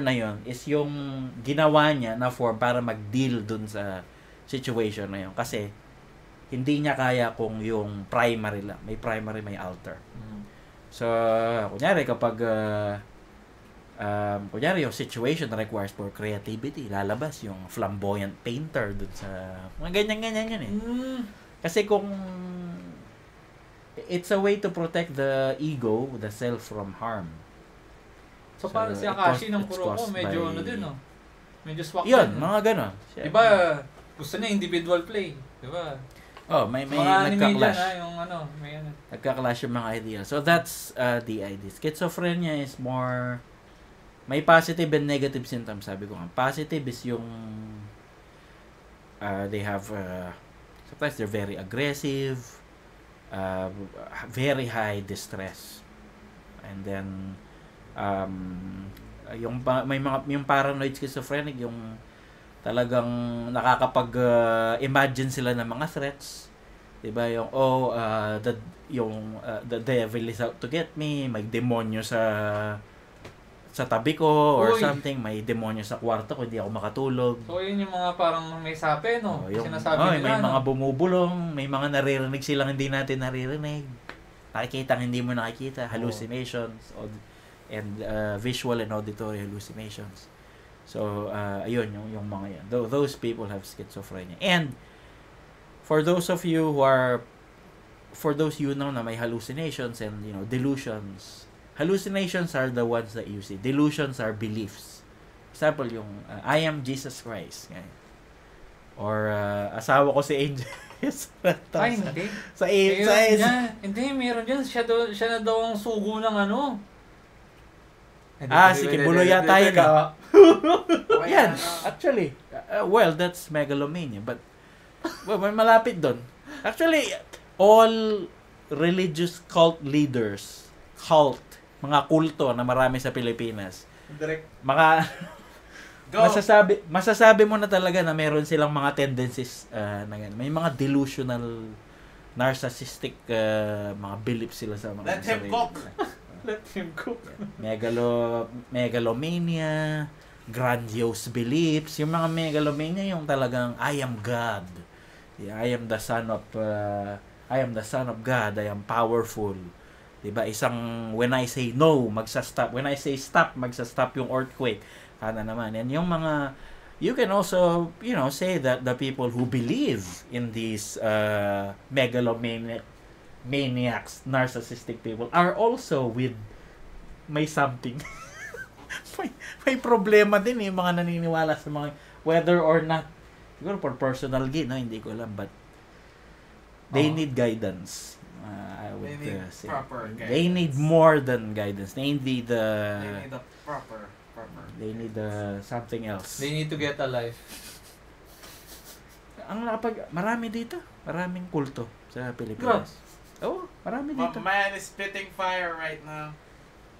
na yon is yung ginawa niya na form para mag-deal dun sa situation na yon kasi hindi niya kaya kung yung primary lang, may primary, may alter. So kunyari kapag kunyari yung situation na requires for creativity, lalabas yung flamboyant painter dun sa mga ganyan yun kasi kung it's a way to protect the ego, the self from harm. So parang si Akashi ng Kuroko, medyo din medyo swak yun, din. mga ganon. Diba, gusto niya individual play. Diba? May mga anime nagka-clash. dyan yung may Nagka-clash yung mga ideas. So that's the idea. Schizophrenia is more, may positive and negative symptoms, sabi ko nga. Positive is yung they have sometimes they're very aggressive, very high distress. And then yung paranoid schizophrenic, yung talagang nakakapag-imagine sila ng mga threats. Diba? Yung the devil is out to get me, may demonyo sa sa tabi ko or Uy. something, may demonyo sa kwarto ko, hindi ako makatulog. So, yun yung mga parang may sape, no? Sinasabi oh, nila, may no? mga bumubulong, may mga naririnig silang hindi natin naririnig. Nakikita hindi mo nakikita, hallucinations, and visual and auditory hallucinations. So, ayun, yung mga yan. Those people have schizophrenia. And, for those you know na may hallucinations and, delusions, hallucinations are the ones that you see. Delusions are beliefs. Example, yung, I am Jesus Christ. Ganyan. Or, asawa ko si Angel. Ay, hindi. Hindi, meron dyan. Siya na daw ang sugo ng ano. Si Kibulo yata yun. Yan, actually. Well, that's megalomania. But, may malapit doon. Actually, all religious cult leaders, mga kulto na marami sa Pilipinas, Direct. masasabi mo na talaga na meron silang mga tendencies na ganun. May mga delusional, narcissistic mga beliefs sila sa mga Let him cook. Let him cook. Megalomania, grandiose beliefs. Yung mga megalomania, yung talagang I am God. I am the son of God. I am powerful. Diba? When I say no, magsa-stop. When I say stop, magsa-stop yung earthquake. Kana naman. And yung mga, you can also, say that the people who believe in these maniacs, narcissistic people are also may something. may problema din yung mga naniniwala sa mga, whether or not, siguro for personal gain, hindi ko alam, but they need guidance. They need proper guidance. They need more than guidance. They need a proper. They need something else. They need to get a life. Marami dito. Maraming kulto sa Pilipinas. Marami dito. My man is spitting fire right now.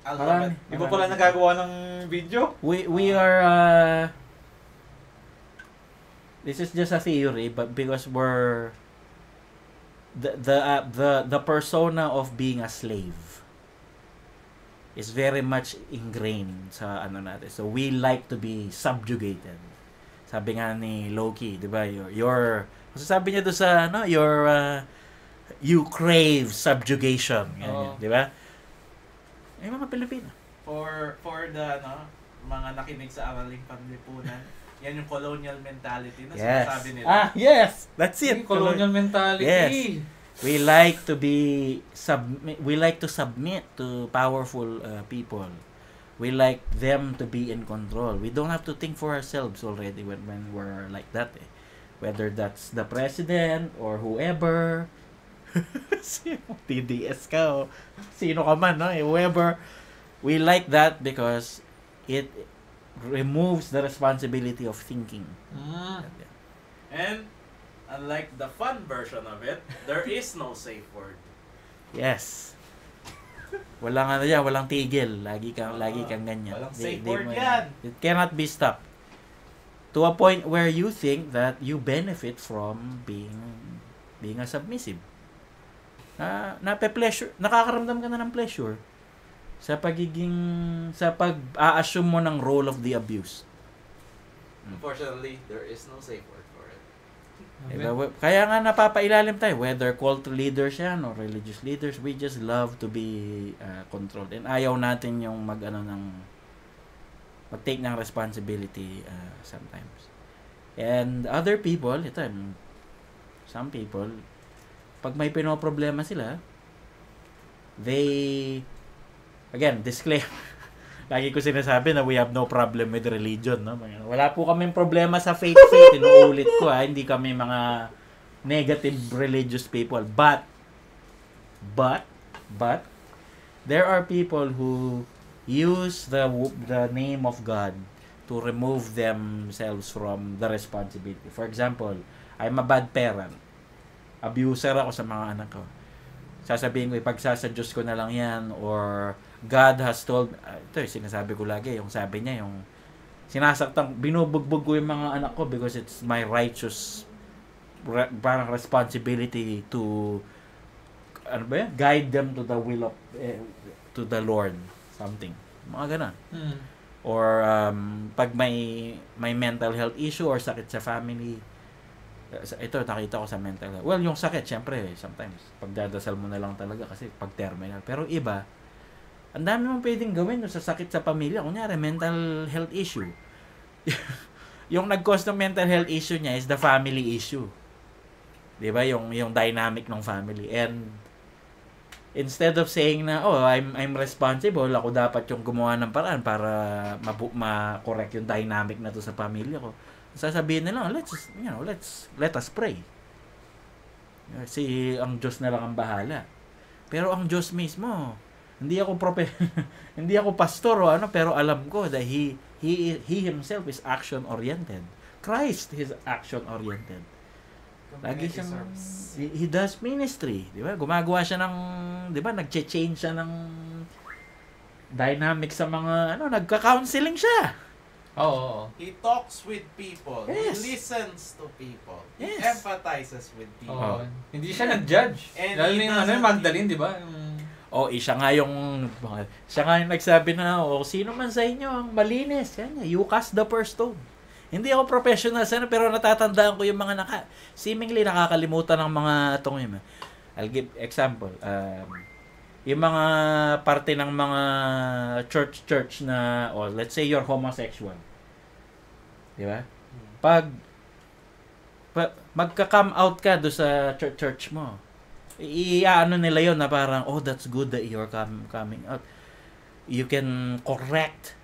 I love Marami. it. Di ba pala nagagawa ng video? We are this is just a theory, but because we're the persona of being a slave is very much ingrained sa natin. So we like to be subjugated. Sabi nga ni Loki, 'di ba? Sabi niya doon sa you crave subjugation, ganyan, 'di ba? Ay mga Pilipino. For the mga nakinig sa Araling Panlipunan, yan yung colonial mentality na sinasabi nila. Yes. That's it. Colonial mentality. Yes. We like to submit to powerful people. We like them to be in control. We don't have to think for ourselves already when we're like that. Whether that's the president or whoever. TDS ka o sino ka man, whoever. We like that because it removes the responsibility of thinking. And unlike the fun version of it, there is no safe word. Yes. Walang tigil. Lagi kang ganyan. Walang safe word yan. It cannot be stopped. To a point where you think that you benefit from being a submissive. Pleasure, nakakaramdam ka na ng pleasure sa pag-a-assume mo ng role of the abused. Unfortunately, there is no safe word for it. Diba? Kaya nga napapailalim tayo, whether cult leaders yan or religious leaders, we just love to be controlled. And ayaw natin yung mag-take ng responsibility sometimes. And other people, some people, pag may pinoproblema sila, again, disclaimer. Lagi ko sinasabi na we have no problem with religion, no? Wala po kaming problema sa faith. Inuulit ko, hindi kami mga negative religious people. But there are people who use the name of God to remove themselves from the responsibility. For example, I'm a bad parent. Abuser ako sa mga anak ko. Sasabihin ko, ipagsasa Diyos ko na lang yan, or God has told, ito sinasabi ko lagi, yung sabi niya, yung binubugbog ko yung mga anak ko because it's my righteous parang responsibility to guide them to the will of to the Lord, something. Mga ganon. Mm. Or pag may mental health issue or sakit sa family, ito nakita ko sa mental health. Well, yung sakit syempre sometimes pagdadasal mo na lang talaga kasi pag terminal. Pero iba, ang dami mong pwedeng gawin sa sakit sa pamilya. Kunyari mental health issue. Yung nag-cause ng mental health issue niya is the family issue. 'Di ba? Yung dynamic ng family. And instead of saying na, oh, I'm responsible, ako dapat yung gumawa ng paraan para ma-correct yung dynamic na to sa pamilya ko. Sasabihin nila, let us pray. Kasi ang Diyos na lang ang bahala. Pero ang Diyos mismo, hindi ako pastor o pero alam ko that he himself is action oriented. Christ is action oriented. Lagi siyang he does ministry, di ba? Gumagawa siya ng, di ba, nagche-change siya ng dynamic sa mga nagka-counseling siya. Oo. He talks with people. Yes. He listens to people. Yes. He empathizes with people. Oo. Hindi siya nag-judge. And Lalo he na yung Magdalene, di ba? Siya nga yung nagsabi na, sino man sa inyo ang malinis, you cast the first stone. Hindi ako professional sana, pero natatandaan ko yung mga seemingly nakakalimutan ng mga yun. I'll give example. Yung mga parte ng mga church na, let's say you're homosexual. Di ba? Pag magka-come out ka do sa church mo, iaano nila yon na parang, that's good that you're coming out. You can correct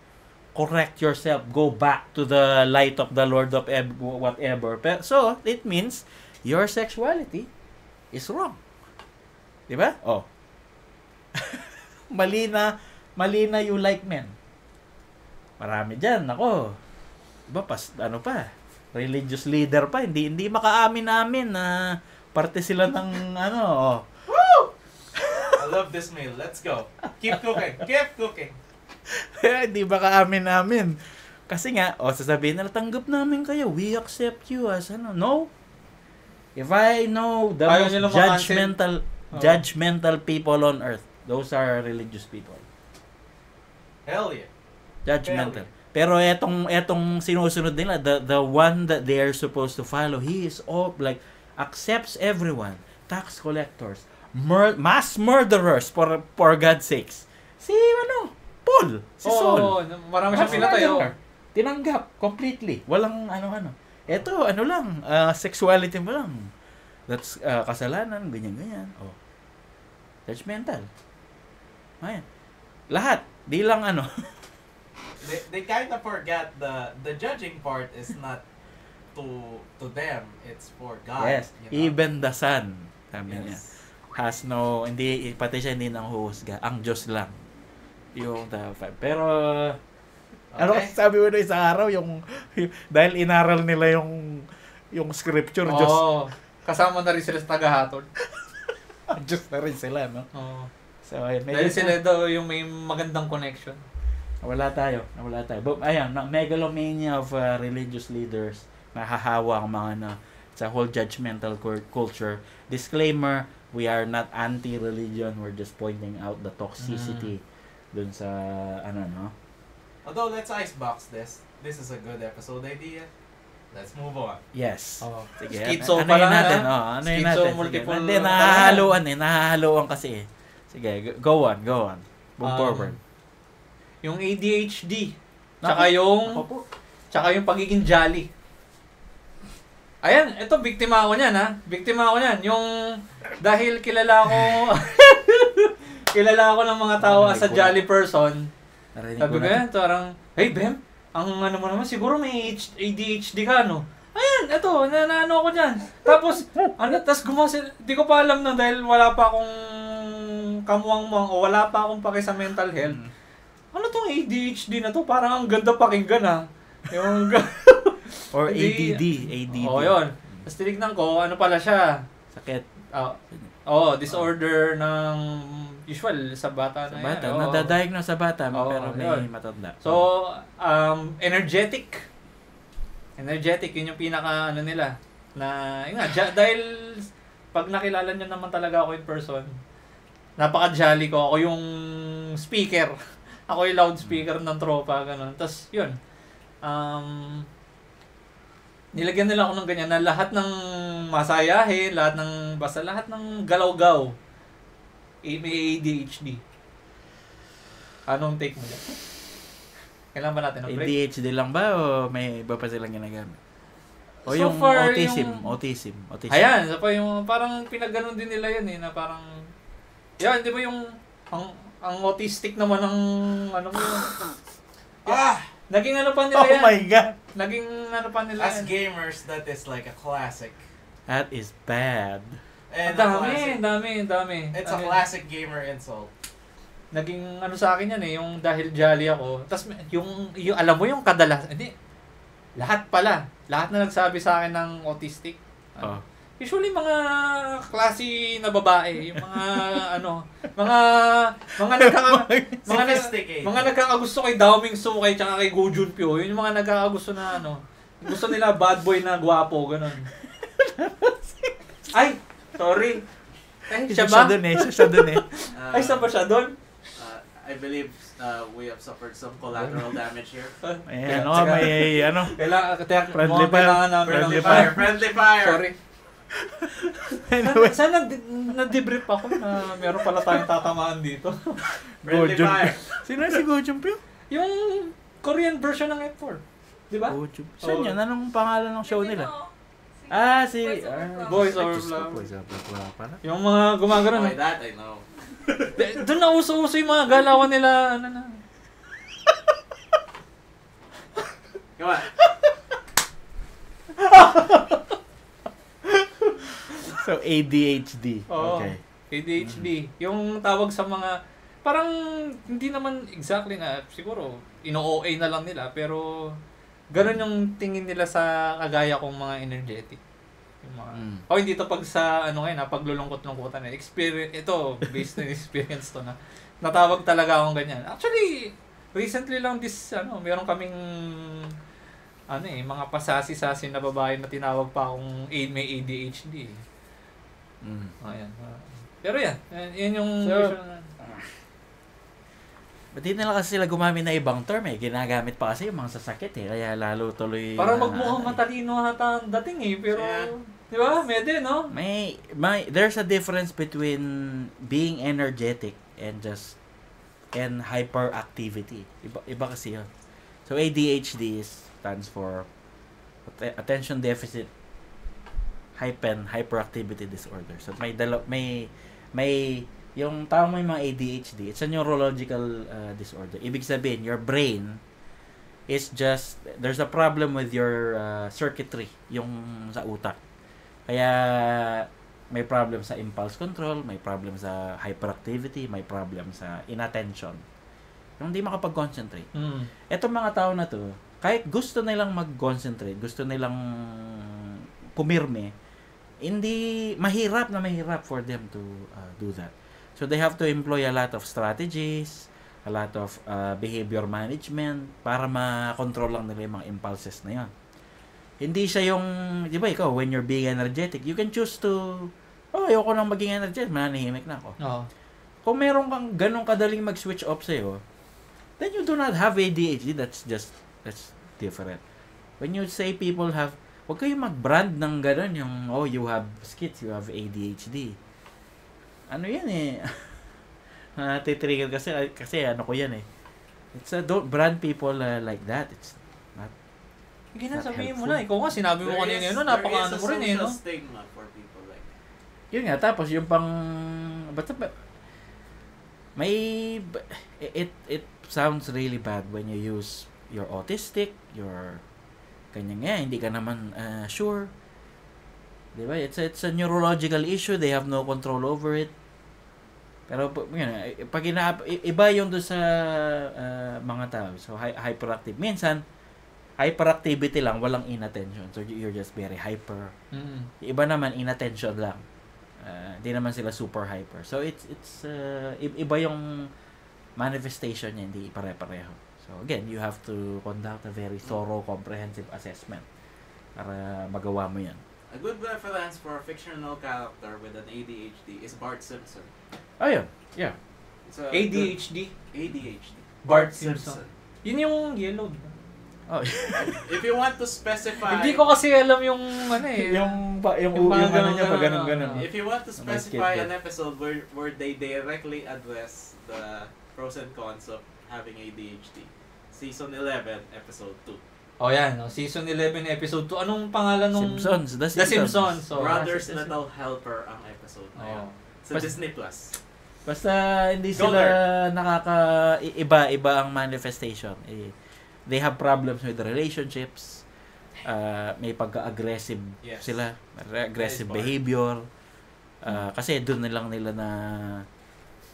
yourself, go back to the light of the Lord of whatever. So, it means your sexuality is wrong. Di ba? Mali na you like men. Marami dyan, ako. Diba, religious leader pa, hindi makaamin-amin na parte sila ng Woo! I love this meal. Let's go. Keep cooking. Hindi makaamin-amin. Kasi nga, sasabihin nila, tanggap namin kayo. We accept you as No. If I know the most judgmental people on earth, those are religious people. Hell yeah. Judgmental. Pero etong sinusunod nila, the one that they are supposed to follow, he is all accepts everyone. Tax collectors, mass murderers for God's sakes. Si Paul, si Saul. Marami siyang pinatay. Tinanggap completely. Walang Ito lang, sexuality mo lang. That's kasalanan, ganyan. Judgmental. Ayan. Lahat, di lang They kind of forget the judging part is not to them, it's for God. Yes, even the Son, sabi niya, Yes. has pati siya hindi nang huhusga, ang Diyos lang. Yung pero, Okay. sabi mo na isang araw, dahil inaral nila yung scripture, Diyos, Kasama na rin sila sa tagahatol. Diyos na rin sila, no? Oo. So, ayun. Dahil sila daw yung may magandang connection. Nawala tayo. But, ayan, megalomania of religious leaders, mahahawa ang mga sa whole judgmental culture. Disclaimer, we are not anti-religion, we're just pointing out the toxicity dun sa, Although, let's icebox this. This is a good episode idea. Let's move on. Yes. Sige. Schizo Ano pala yun natin? na. Ano yun Schizo natin? multiple. Hindi, nahahaluan kasi. Sige, go on. Move forward. Yung ADHD. Tsaka yung pagiging jolly. Ayan, ito, biktima ako niyan, ha? Yung, dahil kilala ko ng mga tao as a jolly person. Sabi ko yan, parang, hey, Bem, ang mo naman, siguro may ADHD ka, no? Ayan, ito, naano ko dyan. Tapos di ko pa alam na dahil wala pa akong kamuang-muang o wala pa akong paki sa mental health. Ano tong ADHD na to? Parang ang ganda pakinggan, ha? Yung or ADD. Yun. Tapos tinignan ko, ano pala siya? Sakit. Disorder ng usual sa bata na yan. Nadadiagnose sa bata, pero may yun. matanda. So, energetic. Yun yung pinaka nila. Na, dahil pag nakilala nyo naman talaga ako in person, napaka-jolly ko. Ako yung speaker Ako yung loudspeaker ng tropa, ganun. Tapos, yun. Nilagyan nila ako ng ganyan na lahat ng masayahin, basta lahat ng galaw-gaw. May ADHD. Anong take mo dyan? Kailan ba natin ang break? ADHD lang ba o may iba pa silang ginagamit? O So yung far, autism. Ayan, so pa yung parang pinagganon din nila yun na parang yan, di ba yung ang autistic naman ng ano mo yun? Naging ano pa nila yan? Oh my God! Naging ano pa nila As yan? gamers, that is like a classic. That is bad. And Dami. It's a classic gamer insult. Naging ano sa akin yan yung dahil jolly ako. Tapos yung alam mo yung hindi. Lahat na nagsabi sa akin ng autistic. Usually mga klase na babae, yung mga mga nagkakagusto kay Dao Mingsu kay tsaka kay Go Junpyo. Yun yung mga nagkakagusto na gusto nila bad boy na gwapo, ganun. Ay, sorry. Siya ba? Siya dun eh. Ay, siya ba siya doon? I believe we have suffered some collateral damage here. Friendly fire. Friendly fire. Sorry. Anyway. Sana na-debrief ako na meron pala tayong tatamaan dito. Friendly fire. Sino si Go Junpyo? Yung Korean version ng F4. Di ba? Go Junpyo. Saan yun? Anong pangalan ng show nila? Si Voice Over Love. Voice Over Love pala. Yung mga gumagano. By that, I know. Doon na uso-uso yung mga galawan nila. Come on. So, ADHD. Oo. Okay. ADHD. Yung tawag sa mga, parang hindi naman exactly na, siguro, ino-OA na lang nila, pero ganun yung tingin nila sa kagaya kong mga energetic. Yung mga, hindi to pag sa, paglulungkot-lungkotan. Ito, based on experience to na, natawag talaga akong ganyan. Actually, recently lang meron kaming, mga pasasi-sasi na babae na tinawag pa akong may ADHD. Ayan. Pero yan yung Ba't di nila kasi sila gumamit na ibang term ginagamit pa kasi yung mga sasakit kaya lalo tuloy para magmukhang matalino hata ang dating pero di ba? Mede, no? There's a difference between being energetic and hyperactivity. Iba kasi yun. So ADHD stands for attention deficit hyperactivity disorder. So may yung tao may mga ADHD, it's a neurological disorder. Ibig sabihin, your brain is there's a problem with your circuitry, yung sa utak. Kaya may problem sa impulse control, may problem sa hyperactivity, may problem sa inattention. Yung hindi makapag-concentrate. Etong mga tao na to, kahit gusto nilang mag-concentrate, gusto nilang pumirme, hindi mahirap for them to do that. So they have to employ a lot of strategies, a lot of behavior management para ma-control lang nila yung mga impulses na yun. Hindi siya yung, di ba ikaw, when you're being energetic, you can choose to, ayoko nang maging energetic, mananahimik na ako. Kung meron kang ganong kadaling mag-switch off sa'yo, then you do not have ADHD, that's different. When you say people have, huwag kayong mag-brand ng gano'n yung, you have skits, you have ADHD. Ano yan titrigger kasi ano ko yan don't brand people like that. It's not sabihin mo na. Ikaw nga, sinabi mo kanina yun, napaka-ano mo rin no? Stigma for people like that. Yun nga, tapos yung pang, it sounds really bad when you use your autistic, your ganyan hindi ka naman sure. Diba? It's a neurological issue. They have no control over it. Pero pag iba yung doon sa mga tao. So hyperactive. Minsan hyperactivity lang, walang inattention. So you're just very hyper. Iba naman inattention lang. Hindi naman sila super hyper. So it's iba yung manifestation niya, hindi pare-pareho. So again, you have to conduct a very thorough, comprehensive assessment para magawa mo yan. A good reference for a fictional character with an ADHD is Bart Simpson. Ayun, yeah. It's a ADHD? ADHD. Bart Simpson. Yun yung yellow. Oh. If you want to specify... Hindi ko kasi alam yung ano eh. yung ano niya pa ganun. If you want to specify an episode where they directly address the pros and cons of having ADHD, Season 11, Episode 2. Oh yan, Season 11, Episode 2. Anong pangalan nung... Simpsons. The Simpsons. So, Brothers Little Helper ang episode na yun. Sa Disney+. Basta hindi sila iba ang manifestation. They have problems with relationships. May pagka-aggressive sila. Aggressive behavior. Kasi doon nilang nila na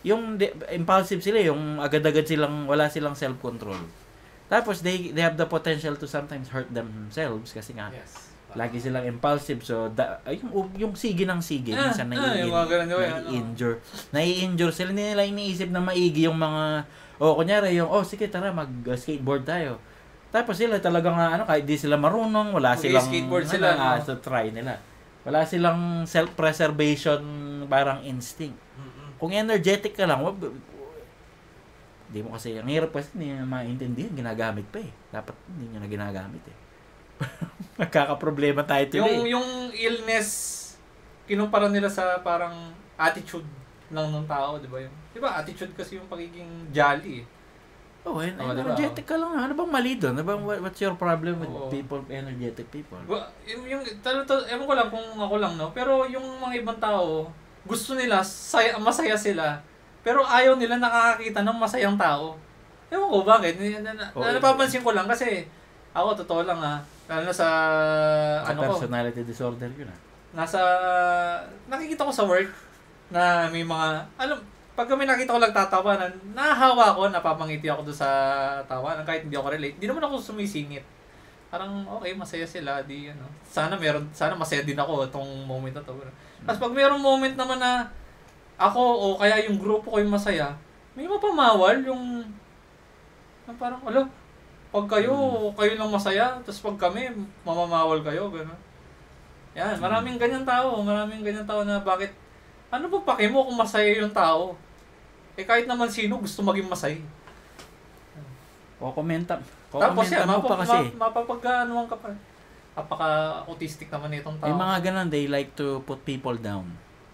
yung impulsive sila, yung agad-agad wala silang self-control. Tapos they have the potential to sometimes hurt themselves kasi nga lagi silang impulsive. So yung sige ng sige minsan nai-injure sila. Hindi nila iniisip na maigi yung mga kunyari yung sige tara mag-skateboard tayo. Tapos sila talagang kahit di sila marunong, wala silang skateboard sila so try nila. Wala silang self-preservation parang instinct. Kung energetic ka lang, di mo kasi, ang hirap kasi hindi na maintindihan, ginagamit pa Dapat hindi nyo na ginagamit Nagkakaproblema tayo tuloy. Yung illness, kinumpara nila sa parang attitude lang ng tao, di ba? Di ba, attitude kasi yung pagiging jolly Energetic ka lang. Ano bang mali doon? What's your problem with energetic people? Ewan ko lang kung ako lang, no? Pero yung mga ibang tao, gusto nila, masaya sila. Pero ayaw nila nakakakita ng masayang tao. Ewan ko bakit. Napapansin ko lang kasi ako, totoo lang lalo na sa personality disorder yun nakikita ko sa work na may mga, pag kami nakita ko lang tatawanan, nahahawa ako, napapangiti ako doon sa tawanan kahit hindi ako relate. Di naman ako sumisingit. Parang okay, masaya sila, sana masaya din ako itong moment na to. Tapos pag mayroong moment naman na ako o kaya yung grupo ko yung masaya, may mapamawal yung parang pag kayo lang masaya, tapos pag kami mamamawal kayo, gano'n. Yan, maraming ganyan tao na bakit ano ba pake mo kung masaya yung tao? Kahit naman sino gusto maging masaya. Komenta Tapos mo pa kasi. Mapapag-anuhan ka pa. Apaka-autistic naman itong tao. Yung mga ganun, they like to put people down.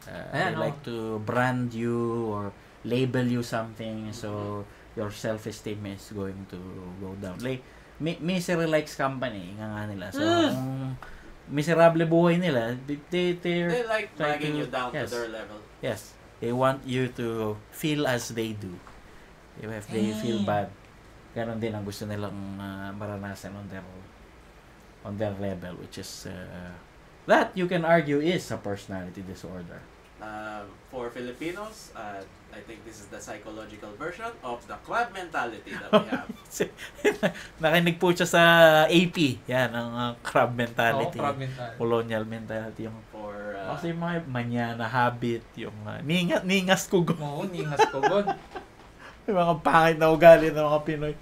They like to brand you or label you something. So, your self-esteem is going to go down. Like, misery likes company. Nga nila. So, kung miserable buhay nila, they like dragging you down to their level. Yes. They want you to feel as they do. If they feel bad, ganon din ang gusto nilang maranasan on their level, which is that you can argue is a personality disorder. For Filipinos, I think this is the psychological version of the club mentality that we have. Nakinig po siya sa AP. Yan, ang crab mentality. Crab mentality. Colonial mentality. Yung kasi yung mga manyana habit, yung ningas kugon. Oo, ningas kugon. Yung mga pangit na ugali ng mga Pinoy.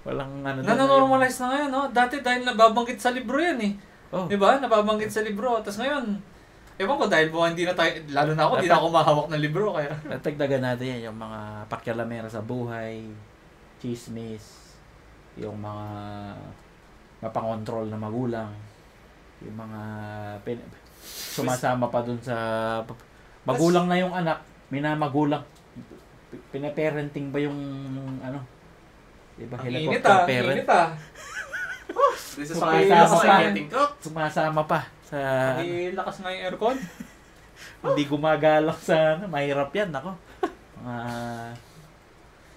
Walang Nanonormalize na ngayon, no? Dati dahil nababanggit sa libro yan Diba? Nababanggit sa libro. Tapos ngayon, ewan ko dahil hindi na tayo, lalo na ako, hindi na ako mahawak ng libro. Kaya natagdagan natin yan, yung mga pakyalamera sa buhay, chismis, yung mga mapangontrol na magulang, yung mga sumasama pa dun sa magulang na yung anak, minamagulang. Pinaparenting ba yung diba? Helicopter parent. This is why I'm getting cooked. Sumasama pa sa lakas nga yung aircon. Hindi gumagalak sa mahirap yan ako.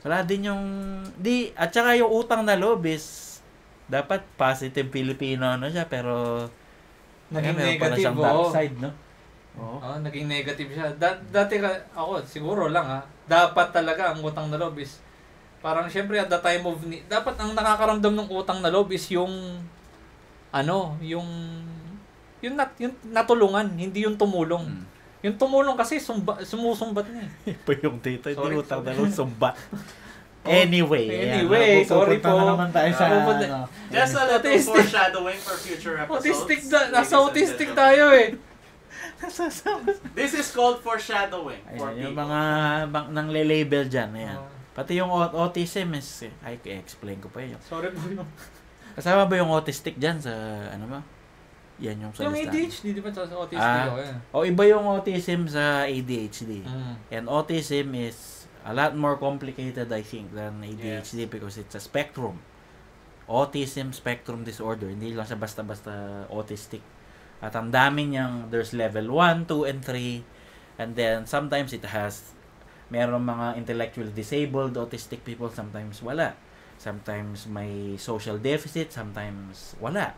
Wala din yung at saka yung utang na loob is dapat positive Filipino siya pero naging negative dark side, no? Naging negative siya. Dati ako siguro lang dapat talaga ang utang na loob is parang syempre at the time of need, dapat ang nakakaramdam ng utang na loob is yung yung natulungan, hindi yung tumulong. Yung tumulong kasi sumusumbat na Iba yung data, hindi utang na loob, sumbat. Anyway, sorry po. Naman tayo sa just a little foreshadowing for future episodes. Nasa autistic tayo This is called foreshadowing. Ayan, yung mga nang le-label dyan, ayan. Pati yung autism is, ay, explain ko pa yun. Sorry po yung... Kasama ba yung autistic dyan sa, ano ba? Yan yung sa Yung listahan. ADHD, di ba sa autistic ko yan? O iba yung autism sa ADHD. Mm. And autism is a lot more complicated, I think, than ADHD because it's a spectrum. Autism spectrum disorder. Hindi lang siya basta-basta autistic. At ang dami niyang, there's level 1, 2, and 3. And then, sometimes it has, meron mga intellectually disabled autistic people, sometimes wala. Sometimes may social deficit, sometimes wala.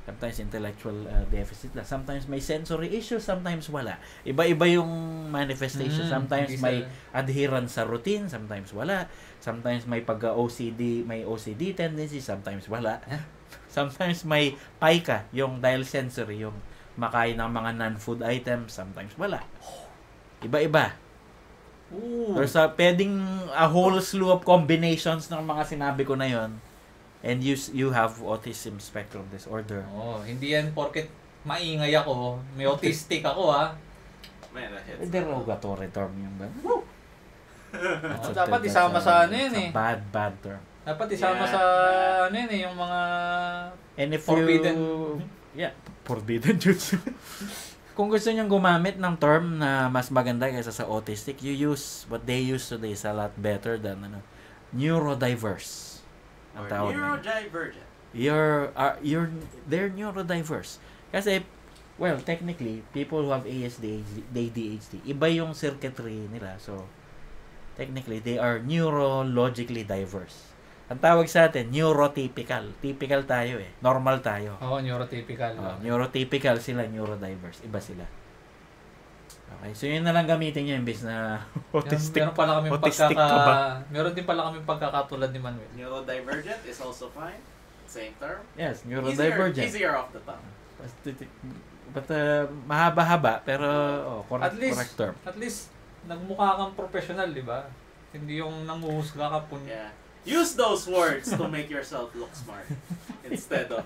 Sometimes intellectual deficit lang. Sometimes may sensory issues, sometimes wala. Iba-iba yung manifestation. Sometimes may adherence sa routine, sometimes wala. Sometimes may pagka-OCD, may OCD tendency, sometimes wala. Sometimes may pica, yung dahil sensory, yung makain ng mga non-food items, sometimes wala. Iba-iba. Ooh. There's pwedeng a whole slew of combinations ng mga sinabi ko na yon. And you have autism spectrum disorder. Oh, hindi yan porket maingay ako, may autistic ako Man, that hits. Derogatory term yung gano'n. Dapat isama sa ano yun eh. Bad term. Dapat isama sa ano yun eh, yung mga And if forbidden. Forbidden jutsu. Kung gusto niyong gumamit ng term na mas maganda kaysa sa autistic, you use what they use today is a lot better than neurodiverse. Ang tawag nila. Neurodivergent. They're neurodiverse. Kasi, well, technically, people who have ADHD, iba yung circuitry nila. So, technically, they are neurologically diverse. Ang tawag sa atin, neurotypical. Typical tayo eh. Normal tayo. Oo, neurotypical. Neurotypical sila, neurodiverse. Iba sila. Okay, so yun na lang gamitin nyo imbis na autistic. Meron pala kami autistic ka ba? Meron din pala kami pagkakatulad ni Manuel. Neurodivergent is also fine. Same term. Yes, neurodivergent. Easier off the tongue. But mahaba-haba, pero correct term. At least, nagmukha kang professional, di ba? Hindi yung nanguhusga ka po. Yeah. Use those words to make yourself look smart instead of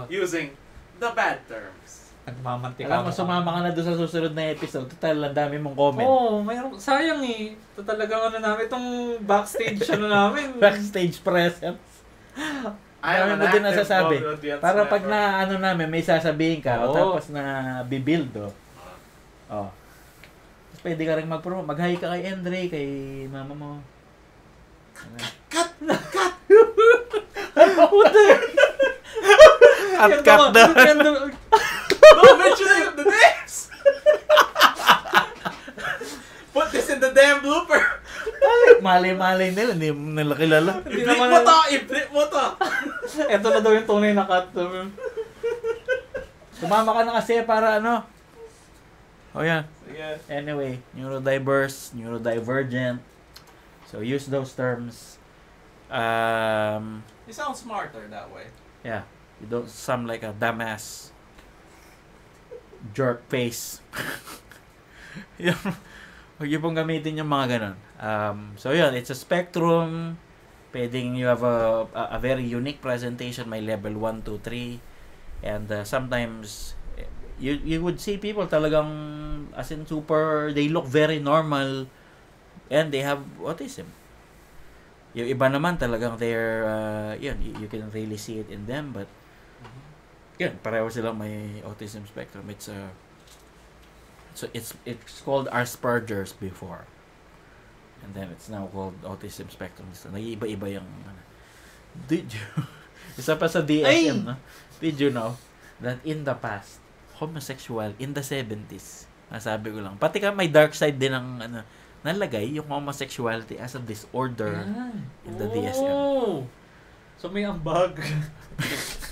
using the bad terms. Nagmamantika. Alam mo, sumama ka na doon sa susunod na episode. Total, ang dami mong comment. Oo, mayroon. Sayang eh. Ito talagang ano namin, itong backstage ano namin. Backstage presence. Dami mo din nasasabi. Para pag na ano namin, may sasabihin ka. O tapos na bibuild o. Tapos pwede ka rin mag-promote. Mag-hi ka kay Andre, kay mama mo. Cut! Cut na. Don't mention the names! Put this in the damn blooper! Mali-mali nila, hindi nila kilala. I-flip mo to! Ito na daw yung tunay na cut. Sumama ka na kasi para ano. Yeah. Yeah. Anyway, neurodiverse, neurodivergent. So use those terms. You sound smarter that way. Yeah. You don't sound like a dumbass jerk face. Huwag niyo pong gamitin yung mga ganon. So yun, it's a spectrum. Pwedeng you have a very unique presentation, may level 1, 2, 3. And sometimes you would see people talagang as in they look very normal and they have autism. Yung iba naman talagang they're yun, you can really see it in them, but yun, pareho silang may autism spectrum. It's called Asperger's before, and then it's now called autism spectrum. So nag-iiba-iba yung did you isa pa sa DSM, no? Did you know that in the past, homosexual in the 70s, nasabi ko lang, pati ka may dark side din ng nalagay yung homosexuality as a disorder in the DSM. So may ambag.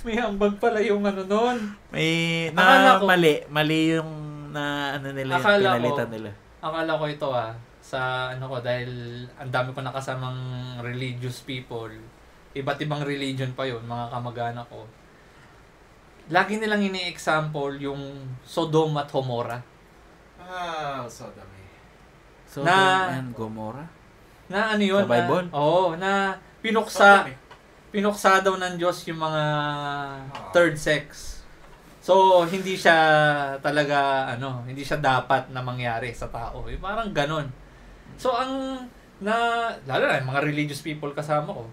May ambag pala yung nun. May mali yung na nila yung pinalitan nila. Akala ko ito sa dahil ang dami ko nakasamang religious people. Iba't ibang religion pa yun, mga kamag-anak ko. Lagi nilang ini-example yung Sodom at Gomorrah. Sodom and Gomorrah? Na ano yun? Sa Bible? Na pinuksa daw ng Diyos yung mga third sex. So, hindi siya talaga, hindi siya dapat na mangyari sa tao. Parang ganon. So, ang na, lalo na, yung mga religious people kasama ko,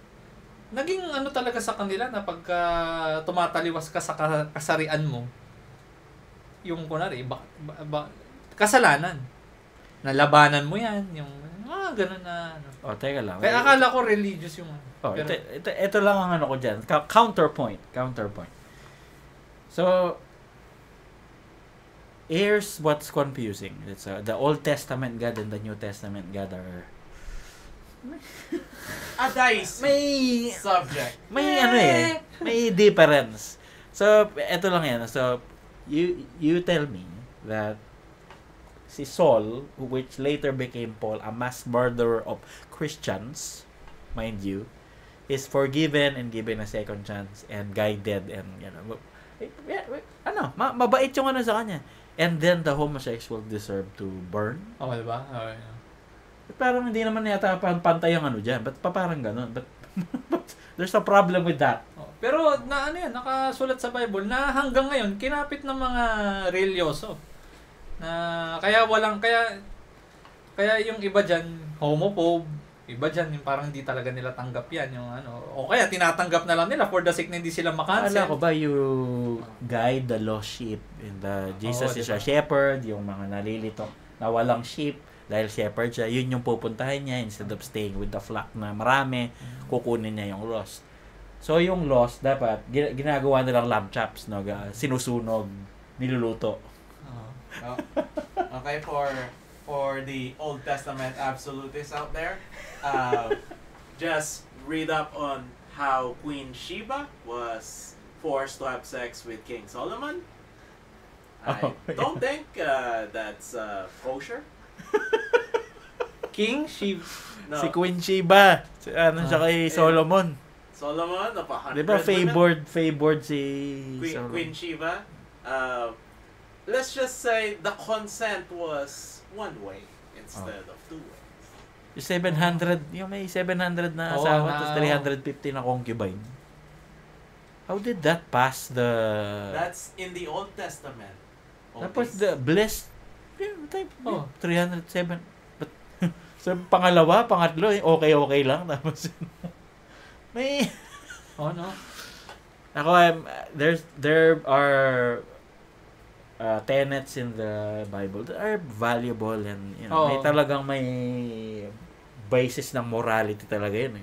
naging ano talaga sa kanila na pagka tumataliwas ka sa kasarian mo, yung kunwari, kasalanan. Nalabanan mo yan, yung ganun na ano. Oh, teka lang. Kaya akala ko religious yung ano. Oh, Pero, ito lang ang ano ko dyan. Counterpoint. So, here's what's confusing. It's the Old Testament God and the New Testament God are A dicey subject. May difference. So, ito lang yan. So, you tell me that si Saul, which later became Paul, a mass murderer of Christians, mind you, is forgiven and given a second chance and guided and, mabait yung ano sa kanya. And then the homosexual deserve to burn. oh, diba? Okay. Parang hindi naman yata pantay ang ano dyan. Ba't pa parang ganun? But there's a problem with that. Oh, pero nakasulat sa Bible na hanggang ngayon kinapit ng mga religyoso. Na kaya yung iba diyan homophobe, iba diyan yung parang hindi talaga nila tanggap yan yung ano. O kaya tinatanggap na lang nila for the sake na hindi sila makancel. Alam ko ba you guide the lost sheep in the Jesus is a shepherd, yung mga nalilito na walang sheep dahil shepherd siya, yun yung pupuntahan niya instead of staying with the flock na marami, kukunin niya yung lost. So yung lost dapat ginagawa nilang lamb chops, no, sinusunog, niluluto. Okay, for the Old Testament absolutists out there, just read up on how Queen Sheba was forced to have sex with King Solomon. I don't think that's kosher. King Sheba. No. Si Queen Sheba, siya kay Solomon. Solomon of 100 Di ba favored si Queen Sheba? Let's just say the consent was one way instead of two ways. Yung 700, yung may 700 na asawa, tapos 350 na concubine. How did that pass the... That's in the Old Testament. Tapos the blessed, 307. But, so pangalawa, pangatlo, okay lang. Tapos, may... Oh, no? Ako, there are tenets in the Bible that are valuable and may talagang may basis ng morality talaga yun.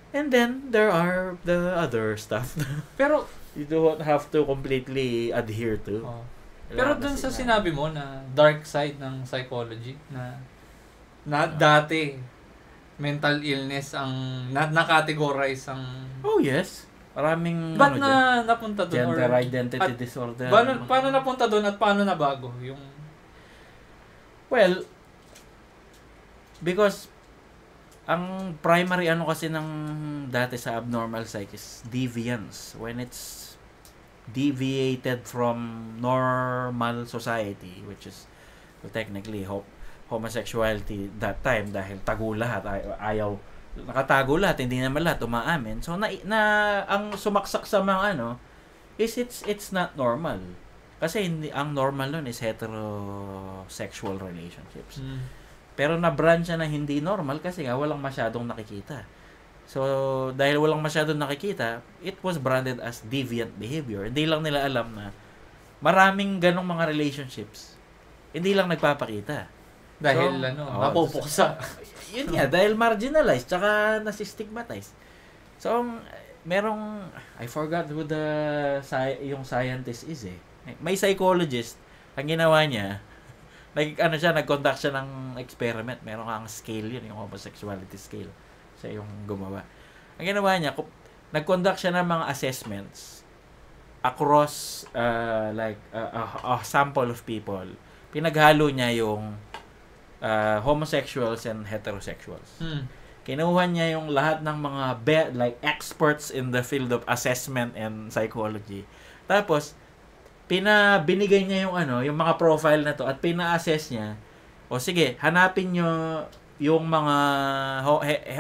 And then there are the other stuff. Pero you don't have to completely adhere to. Pero dun sa sinabi mo na dark side ng psychology na dati mental illness ang na-categorize ang yes. Maraming ba't napunta doon? Gender identity disorder. Paano napunta doon at paano nabago? Well, because ang primary kasi ng dati sa abnormal psyche is deviance. When it's deviated from normal society, which is technically homosexuality that time dahil tago lahat, nakatago lahat, hindi naman lahat umaamin. So ang sumaksak sa mga is it's not normal. Kasi ang normal nun is heterosexual relationships. Pero na-brand siya na hindi normal kasi nga walang masyadong nakikita. So dahil walang masyadong nakikita, it was branded as deviant behavior. Hindi lang nila alam na maraming ganong mga relationships. Hindi lang nagpapakita. Dahil napupuksa. Yun nga, dahil marginalized, tsaka nasi-stigmatize. So, merong, I forgot who yung scientist is May psychologist, ang ginawa niya, nag-conduct siya ng experiment. Meron kang scale yun, yung homosexuality scale. Siya yung gumawa. Ang ginawa niya, nag-conduct siya ng mga assessments across, a sample of people. Pinaghalo niya yung homosexuals and heterosexuals. Kinuha niya yung lahat ng mga experts in the field of assessment and psychology. Tapos binigay niya yung mga profile na to at pina-assess niya. O sige, hanapin niyo yung mga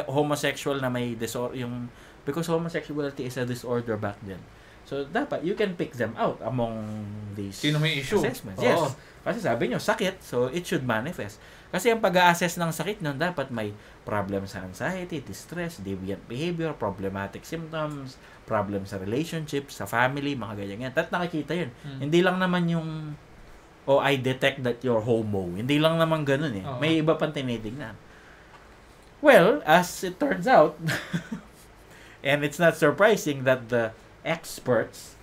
homosexual na may disorder, because homosexuality is a disorder back then. So, dapat, you can pick them out among these Sino may issue? assessments. Oo. Yes. Kasi sabi nyo, sakit, so it should manifest. Kasi ang pag-a-assess ng sakit nyo, dapat may problem sa anxiety, distress, deviant behavior, problematic symptoms, problem sa relationship, sa family, mga ganyan. At nakikita yun. Hindi lang naman yung, I detect that you're homo. Hindi lang naman ganun eh. Oo. May iba pang tinitignan. Well, as it turns out, and it's not surprising that the experts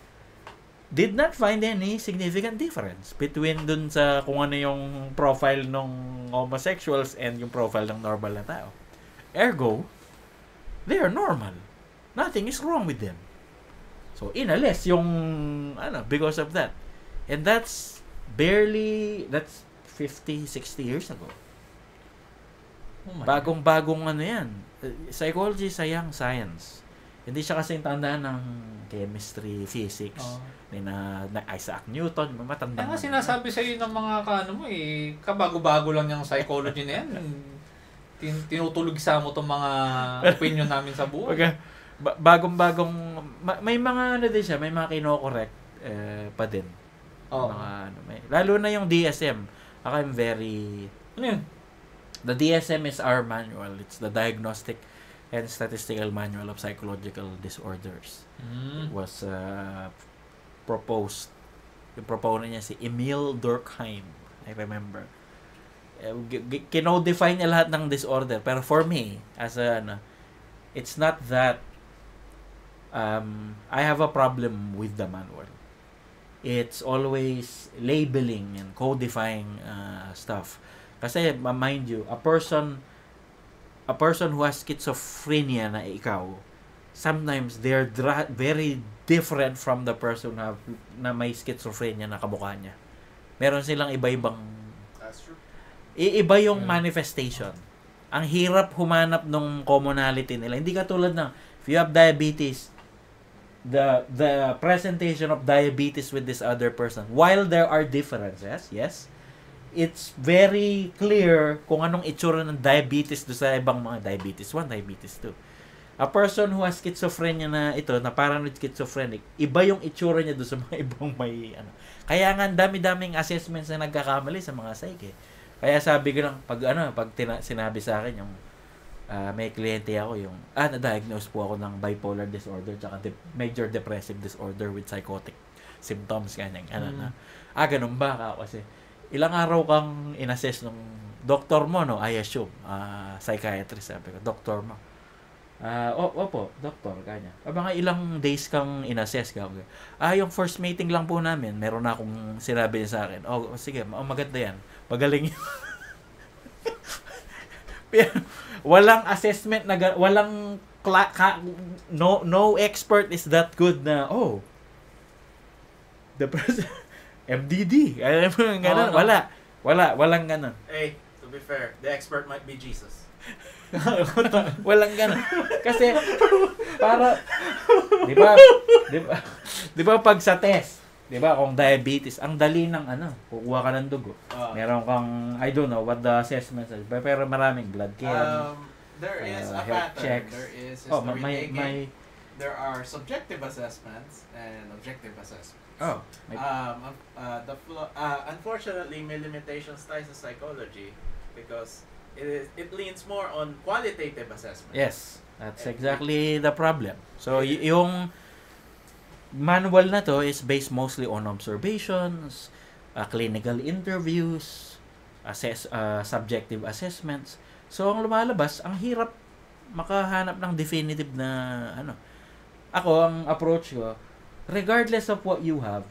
did not find any significant difference between dun sa kung ano yung profile ng homosexuals and yung profile ng normal na tao. Ergo, they are normal. Nothing is wrong with them. So, inalis yung, because of that. And that's 50, 60 years ago. Oh my Bagong-bagong yan. Psychology is a young science. Hindi siya kasing tandaan ng chemistry, physics, Oo. na Isaac Newton, matanda. Kaya nga sinasabi sa'yo ng mga kabago-bago lang yung psychology na yan. Tinutulog sa mo itong mga opinion namin sa buhay. Bagong-bagong, may mga din siya, may mga kino-correct pa din. Oo. Lalo na yung DSM. I'm very... Ano yun? The DSM is our manual. It's the Diagnostic and Statistical Manual of Psychological Disorders. It was proposed. Yung proponent niya si Emil Durkheim. I remember. Kinodefine niya lahat ng disorder. Pero for me, it's not that I have a problem with the manual. It's always labeling and codifying stuff. Kasi, mind you, a person who has schizophrenia na ikaw, sometimes they're very different from the person na may schizophrenia na kamukha niya. Meron silang iba-ibang... That's true. Iba yung manifestation. Ang hirap humanap ng commonality nila. Hindi katulad ng, if you have diabetes, the presentation of diabetes with this other person, while there are differences, yes, it's very clear kung anong itsura ng diabetes do sa ibang mga diabetes 1, diabetes 2. A person who has schizophrenia na paranoid schizophrenic, iba yung itsura niya do sa mga ibang may Kaya nga dami-daming assessments na nagkakamali sa mga psyche. Kaya sabi ko lang pag sinabi sa akin yung may kliyente ako yung na-diagnose po ako ng bipolar disorder tsaka major depressive disorder with psychotic symptoms ganyan. Ganun ba kasi ilang araw kang inassess ng doktor mo, no? I assume. Psychiatrist, sabi ko. Doktor mo. Opo, doktor, kanya. Mga ilang days kang inassess ka. Yung first meeting lang po namin, meron na akong sinabi niya sa akin. Sige, maganda yan. Magaling yun. Walang assessment na, walang no expert is that good na, the person... MDD. Alam mo yung gano'n? Walang gano'n. Hey, to be fair, the expert might be Jesus. Walang gano'n. Kasi, di ba pag sa test, di ba, kung diabetes, ang dali ng kukuha ka ng dugo. Meron kang, I don't know what the assessment is, pero maraming blood chem. There is a health pattern. checks. There is there are subjective assessments and objective assessments. Unfortunately, may limitations tayo sa psychology because it leans more on qualitative assessment. Yes, that's exactly the problem. So, yung manual na to is based mostly on observations, clinical interviews, subjective assessments. So, ang lumalabas, ang hirap makahanap ng definitive na Ako, ang approach ko, regardless of what you have,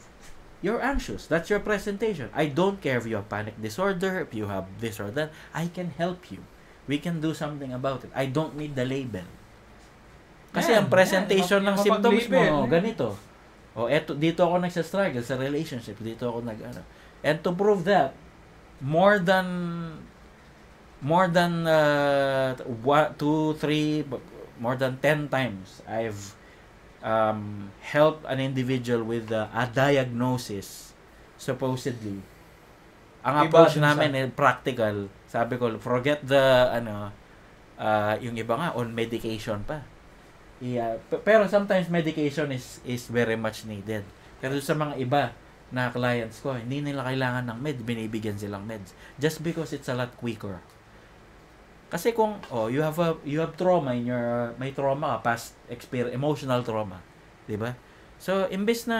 you're anxious. That's your presentation. I don't care if you have panic disorder, if you have this or that. I can help you. We can do something about it. I don't need the label. Kasi ang presentation ng symptoms mo, ganito. Dito ako nagsa-struggle sa relationship. Dito ako And to prove that, more than 10 times, I've help an individual with a diagnosis, supposedly. Ang approach namin practical. Sabi ko, forget the yung iba nga on medication pa. Yeah, pero sometimes medication is very much needed. Pero sa mga iba na clients ko, hindi nila kailangan ng meds, binibigyan silang meds just because it's a lot quicker. Kasi kung you have trauma in your may trauma ka, past experience, emotional trauma, 'di ba? So imbes na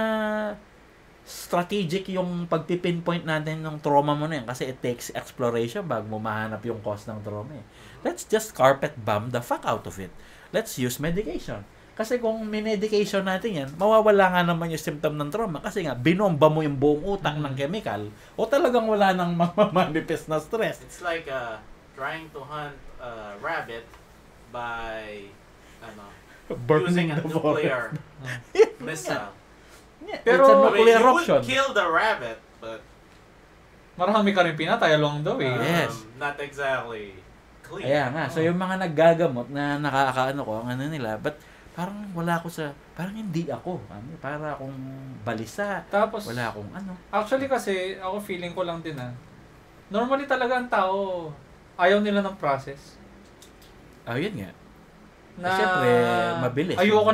strategic yung pagpipinpoint natin ng trauma mo na yan kasi it takes exploration bago mo mahanap yung cause ng trauma. Let's just carpet bomb the fuck out of it. Let's use medication. Kasi kung minedication natin yan, mawawala nga naman yung symptom ng trauma kasi nga, binomba mo yung buong utak ng chemical o talagang wala nang manifest na stress. It's like trying to hunt a rabbit by using a nuclear missile. Yeah, Pero, it's a I mean, nuclear you option. would kill the rabbit, but Marami ka rin pinatay along the way. Yes. not exactly clean. Kaya nga, so yung mga naggagamot na nakakaano ko, ang ano nila, but parang wala ako parang hindi ako. Para akong balisa. Tapos, Wala akong ano. actually kasi, ako feeling ko lang din normally talaga ang tao, ayaw nila ng process. Yun nga. Na, Siyempre, mabilis. Ayoko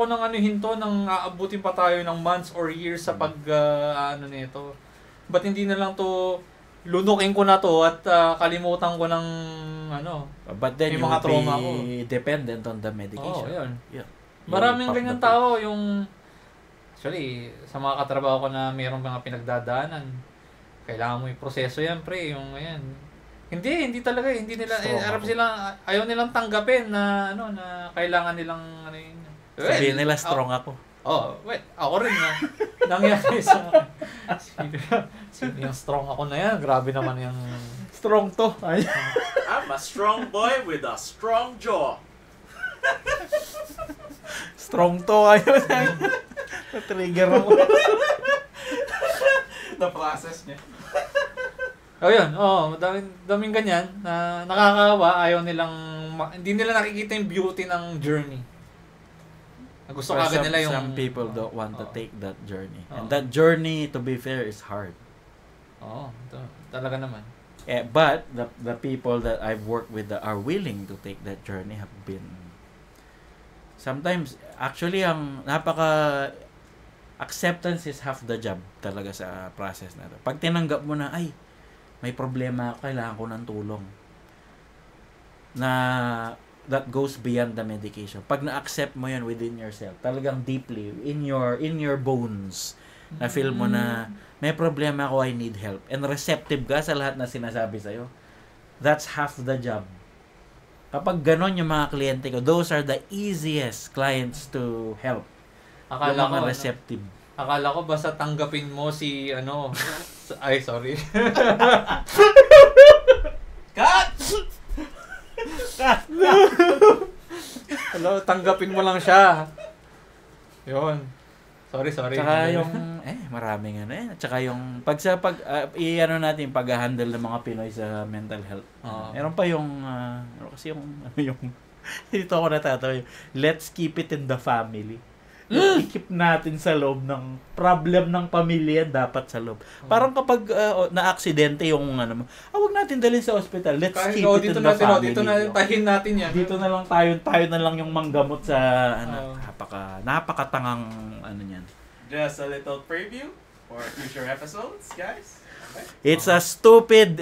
nang anuhin to, nang aabutin pa tayo ng months or years sa ano nito. Ba't hindi na lang to, lunukin ko na to at kalimutan ko ng But then yung you mga will trauma be dependent on the Oo, medication. yun. Yeah. Maraming You'll ganyan pop the pill. tao yung actually sa mga katrabaho ko na mayroong mga pinagdadaanan. Kailangan mo yung proseso yan, pre, yung ayan. Hindi talaga, hindi nila ayaw nilang tanggapin na na kailangan nilang yun. Sabihin nila strong ako. Ako rin na. Nangyari sa akin. Sino yung strong ako na yan? Grabe naman yung Strong to. I'm a strong boy with a strong jaw. Strong to kayo. Na-trigger ako. Na-process niya. daming ganyan na nakakawa, ayaw nilang, hindi nila nakikita yung beauty ng journey. Gusto kagad nila yung... Some people don't want to take that journey. Oo. And that journey, to be fair, is hard. Talaga naman. But the people that I've worked with that are willing to take that journey have been... Sometimes, actually, ang acceptance is half the job talaga sa process na to. Pag tinanggap mo na, may problema ako, kailangan ko ng tulong. Na that goes beyond the medication. Pag na-accept mo yan within yourself, talagang deeply, in your bones, na feel mo na may problema ako, I need help. And receptive ka sa lahat na sinasabi sa'yo. That's half the job. Kapag ganon yung mga kliyente ko, those are the easiest clients to help. Yung mga receptive. Akala ko basta tanggapin mo si ay sorry. Cut! Hello, tanggapin mo lang siya. Yun. Sorry. Tsaka yung, maraming Tsaka yung, natin, pag-handle ng mga Pinoy sa mental health. Meron pa yung, dito ako natatawa let's keep it in the family. I-keep natin sa loob ng problem ng pamilya, dapat sa loob. Parang kapag na-aksidente yung wag natin dalhin sa ospital. Let's keep it in the family. Dito na tahin natin yan. Dito na lang tayo na lang yung manggamot sa napakatangang niyan. Just a little preview for future episodes, guys. Okay. It's a stupid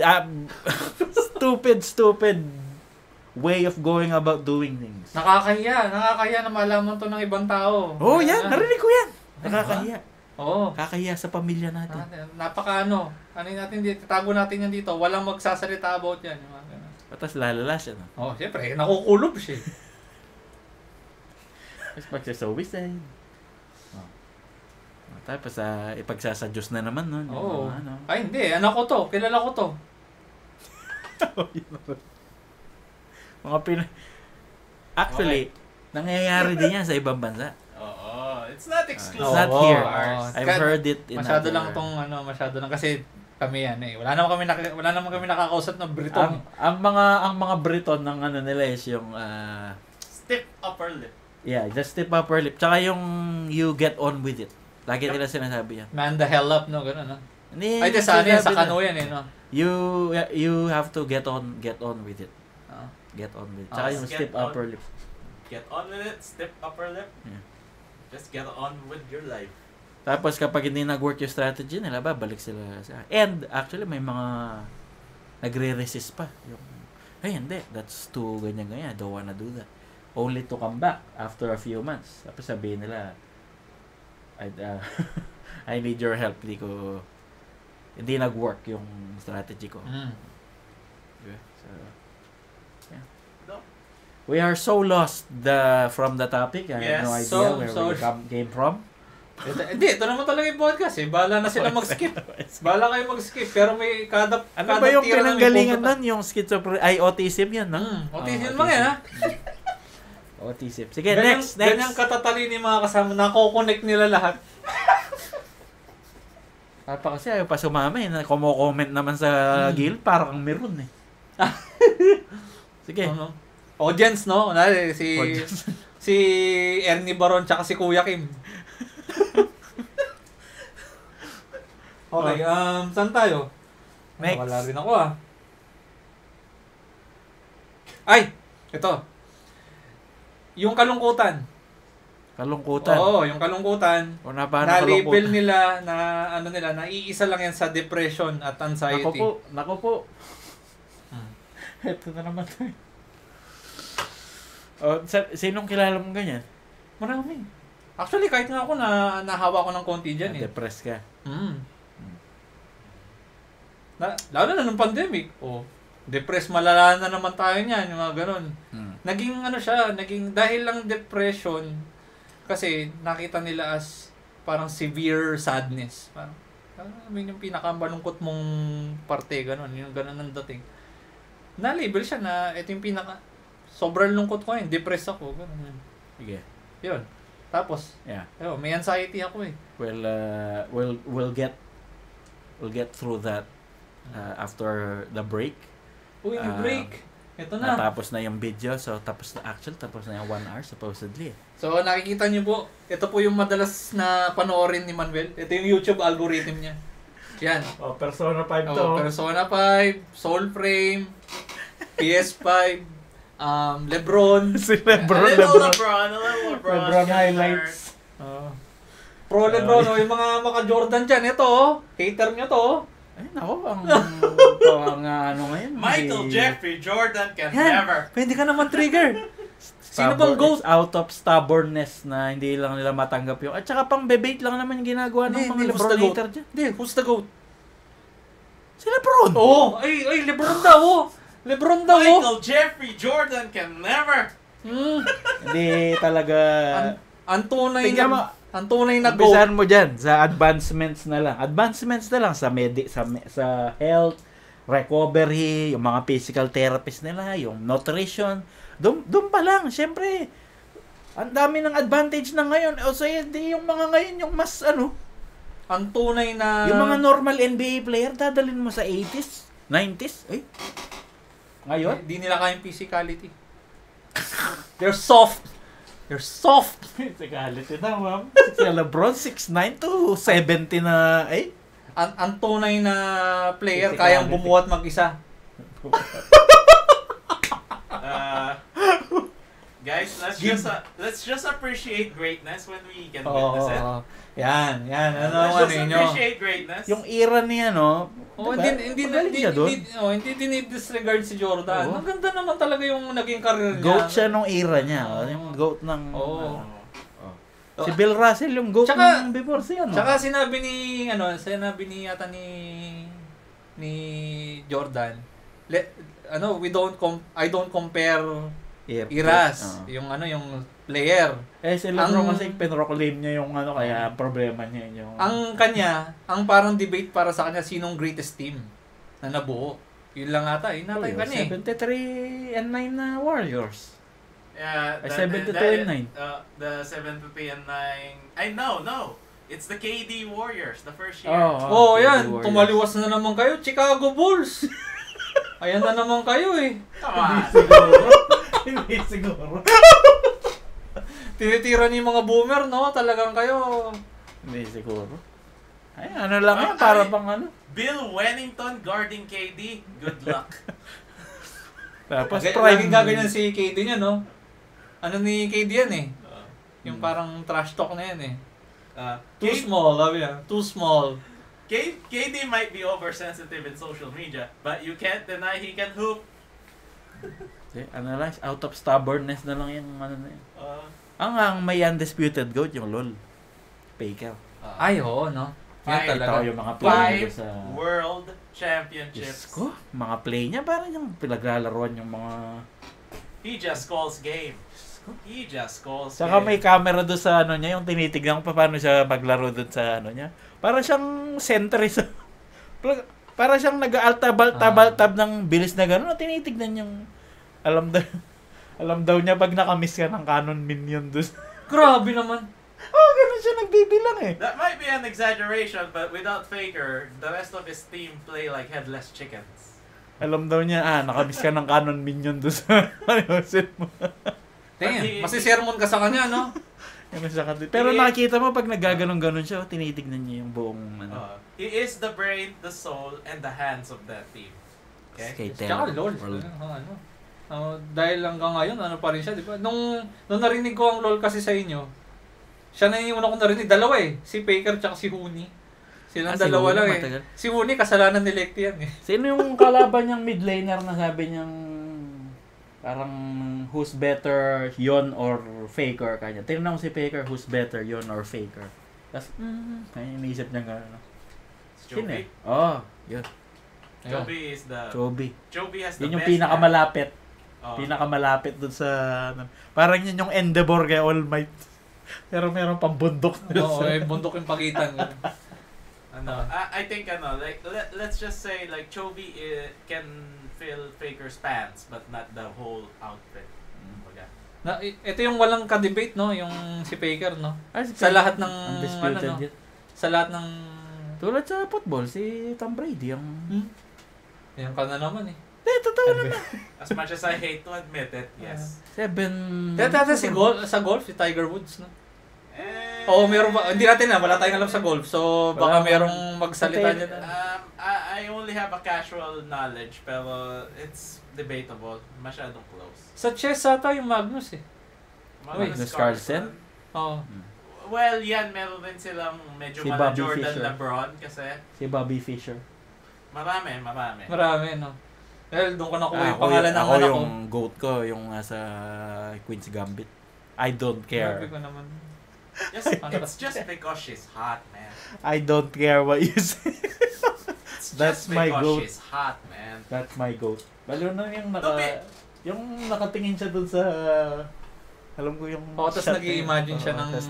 way of going about doing things. Nakakahiya na malaman to ng ibang tao. Yan, narinig ko yan. Nakakahiya. Oo. Kakahiya sa pamilya natin. Natin dito, tago natin yan dito. Walang magsasalita about yan. Tapos lalala siya. Siyempre, nakukulob siya. Tapos magsasawis tapos ipagsasadyos na naman nun. Ay, hindi. Anak ko to. Kilala ko to. Actually, nangyayari din yan sa ibang bansa. It's not exclusive. It's not here. I've heard it in masyado lang kasi kami yan Wala naman kami nakakausap ng Briton. Ang mga Briton ng nila is yung stiff upper lip. Yeah, just stiff upper lip. Tsaka yung you get on with it. Lagi nila sinasabi yan. Man the hell up, gano'n, Ay, sa kano yan, You have to get on with it. Get on with it. Tsaka yung stiff upper lip. get on with it, stiff upper lip. Yeah. Just get on with your life. Tapos kapag hindi nag-work yung strategy nila, babalik sila sa... And actually, may mga nagre-resist pa. Yung, hey, hindi. That's too ganyan-ganyan. I don't wanna do that. Only to come back after a few months. Tapos sabihin nila, I need your help. Hindi nag-work yung strategy ko. Okay? So, yeah. No. We are so lost from the topic. I have no Yes. idea where we came from. Hindi, ito naman talaga yung podcast eh. Bahala na sila mag-skip. Bahala kayo mag-skip. Pero may kada Ano kada ba yung tira na may pinanggalingan pupunta. nun? Yung schizophrenia? Ay, autism yan, no? Autism lang yan, ha? Autism. Sige, next. Ganyang katatali ni mga kasama. Nako-connect nila lahat. Pa kasi ayaw pa sumama eh. Kumo-comment naman sa guild. Parang meron eh. Sige. Audience, no? Kunwari, Audience. si Ernie Baron tsaka si Kuya Kim. Okay, saan tayo? Next. Wala rin ako Ay! Ito. Yung kalungkutan. Kalungkutan. Oo, yung kalungkutan. O na paano Na-label nila na iisa lang yan sa depression at anxiety. Nako po. Ito na naman tayo. Sinong kilala mo ganyan? Marami. Actually, kahit nga ako nahawa ko ng konti dyan eh. Depressed ka. Lalo na nung pandemic. Depressed, malala na naman tayo niyan, yung mga ganun. Naging dahil lang depression, kasi nakita nila as parang severe sadness. Parang yung pinakamalungkot mong parte, ganun, yung ganun ang dating. Na-label siya na ito yung sobrang lungkot ko depressed ako, ganun. Sige. Yun. Tapos, may anxiety ako eh. Well, we'll get through that after the break. Uy, break. Ito na. Tapos na yung video. So, tapos na yung 1 hour supposedly. So, nakikita niyo po, ito po yung madalas na panoorin ni Manuel. Ito yung YouTube algorithm niya. Yan. Persona 5 Persona 5, Soulframe, PS5, Lebron. Si Lebron. Lebron highlights. Pro Lebron, yung mga maka-Jordan dyan. Ito, hater nyo to. Ay, nako, ang ngayon. Michael Jeffrey Jordan can never. Pwede ka naman trigger. Sino bang GOAT? It's out of stubbornness na hindi lang nila matanggap yung. At saka pang debate lang naman yung ginagawa ng mga Lebron hater dyan. Hindi, who's the GOAT? Si Lebron! Ay, Lebron daw, Lebron daw, Michael Jeffrey Jordan can never. Hindi talaga. Ang tunay Tingnan mo. Ang tunay na GOAT. Umpisahan mo dyan sa advancements na lang. Advancements na lang sa sa health, recovery, yung mga physical therapist nila, yung nutrition. Doon pa lang, syempre, ang dami ng advantage na ngayon. O so, hindi yung mga ngayon yung mas ang tunay na yung mga normal NBA player, dadalhin mo sa 80s, 90s. Ay. Ngayon? Hindi nila kayang physicality. They're soft. Physicality na, ma'am. Si Lebron, 6'9 to 70 na, Ang tunay na player, Physicality. kayang bumuhat mag-isa. Guys, let's just appreciate greatness when we can witness it. Yan. Let's just appreciate greatness. Yung era niya, hindi dinidisregard si Jordan. Ang ganda naman talaga yung naging career niya. GOAT siya nung era niya. Yung GOAT ng... Si Bill Russell yung GOAT ng before siya, no? Tsaka sinabi ni Jordan, I don't compare eras. Yung player. Si Lebron kasi pinroclaim niya yung kaya problema niya yung... Ang parang debate para sa kanya, sinong greatest team na nabuo. Yun lang ata, yun ata yung kanya 73-9 na Warriors. Yeah, 72-9. The 73-9. No. It's the KD Warriors, the first year. Yan. Warriors. Tumaliwas na naman kayo. Chicago Bulls. Ayan na naman kayo eh. Come on. Hindi siguro. Tinitira niyo yung mga boomer, no? Talagang kayo. Hindi siguro. Ay, lang yan. Para bang Bill Wennington guarding KD. Good luck. Tapos laging gaganyan si KD niya, no? ano ni KD yan eh. Yung parang trash talk na yan eh. Too KD small, sabi niya. Too small. KD might be oversensitive in social media, but you can't deny he can hoop. Ano lang, out of stubbornness na lang yung ano na yun. Ang may undisputed GOAT yung LOL. Faker. Ay, oo, no? Yan Five. talaga. Ito yung mga play niya 5 sa... World Diyos Championships. ko, mga play niya parang yung pinaglalaroan yung mga... He just calls game. He just calls Saka game. may camera doon sa ano niya, yung tinitignan ko paano siya maglaro doon sa ano niya. Para siyang centrist. Para siyang nag-altab ng bilis na gano'n. Tinitignan yung... Alam daw niya pag nakamiss ka ng Canon Minion doon. Grabe naman. Ganun siya nagbibilang eh. That might be an exaggeration, but without Faker, the rest of his team play like headless chickens. Alam daw niya, nakamiss ka ng Canon Minion doon sa ayusin mo. Tingin, masisermon ka sa kanya, no? Ganun siya pero nakikita mo pag nagaganon-ganon siya, tinitignan niya yung buong ano. He is the brain, the soul, and the hands of that team. Okay? Tsaka LOL. Dahil hanggang ngayon, ano pa rin siya, di ba? Nung narinig ko ang LOL kasi sa inyo, siya na yung una kong narinig. Dalawa eh. Si Faker tsaka si Huni. Silang si dalawa Huni, lang matagal. eh. Si Huni, kasalanan ni Lecty yan eh. Sino yung kalaban niyang mid laner na sabi niyang parang who's better, Yon or Faker kanya? Tinanong si Faker, who's better, Yon or Faker? Tapos, kaya iniisip niya gano'n. Joby? Yun. Joby is the... Joby has the Yun yung best pinakamalapit. hand. Pinakamalapit dun sa... Parang yun yung Endeavor kay All Might. Pero meron pang bundok. Oo, bundok yung pagitan. I think let's just say like Joby can fill Faker's pants but not the whole outfit. Ito yung walang ka-debate, no? Yung si Faker, no? Si Sa lahat ng... undisputed ano, no? yun. Sa lahat ng... Tulad sa football, si Tom Brady yung... Yan ka na naman eh. Totoo naman. As much as I hate to admit it, yes. 7... Dati sa golf, si Tiger Woods, no? Oo, meron ba? Hindi natin na, wala tayong alam sa golf. So, baka merong magsalita niya na. I only have a casual knowledge, pero it's debatable. Masyadong close. Sa chess ata yung Magnus eh. Magnus Carlsen? Oo. Well, yan, meron din silang medyo Si mala Bobby Jordan Fischer. LeBron kasi Si Bobby Fischer. marami. Marami, no? Well, doon ko nakuha yung pangalan ng ako anak ko. yung GOAT ko, yung nasa Queen's Gambit. I don't care. Sabi ko naman. It's just because she's hot, man. I don't care what you say. It's That's just my because goat. she's hot, man. That's my GOAT. Lalo na yung Tupi! yung nakatingin siya dun sa... Alam ko yung... Oo, tas shot nag-i-imagine niya. siya ng... Tas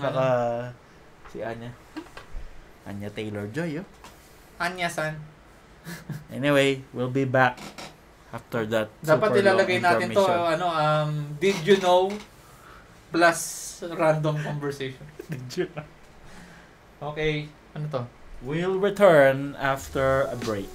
si Anya Taylor-Joy, Anya-san. Anyway, we'll be back after that. Dapat super ilalagay long natin to, intermission. did you know plus random conversation. Did you know? Okay, ano to? We'll return after a break.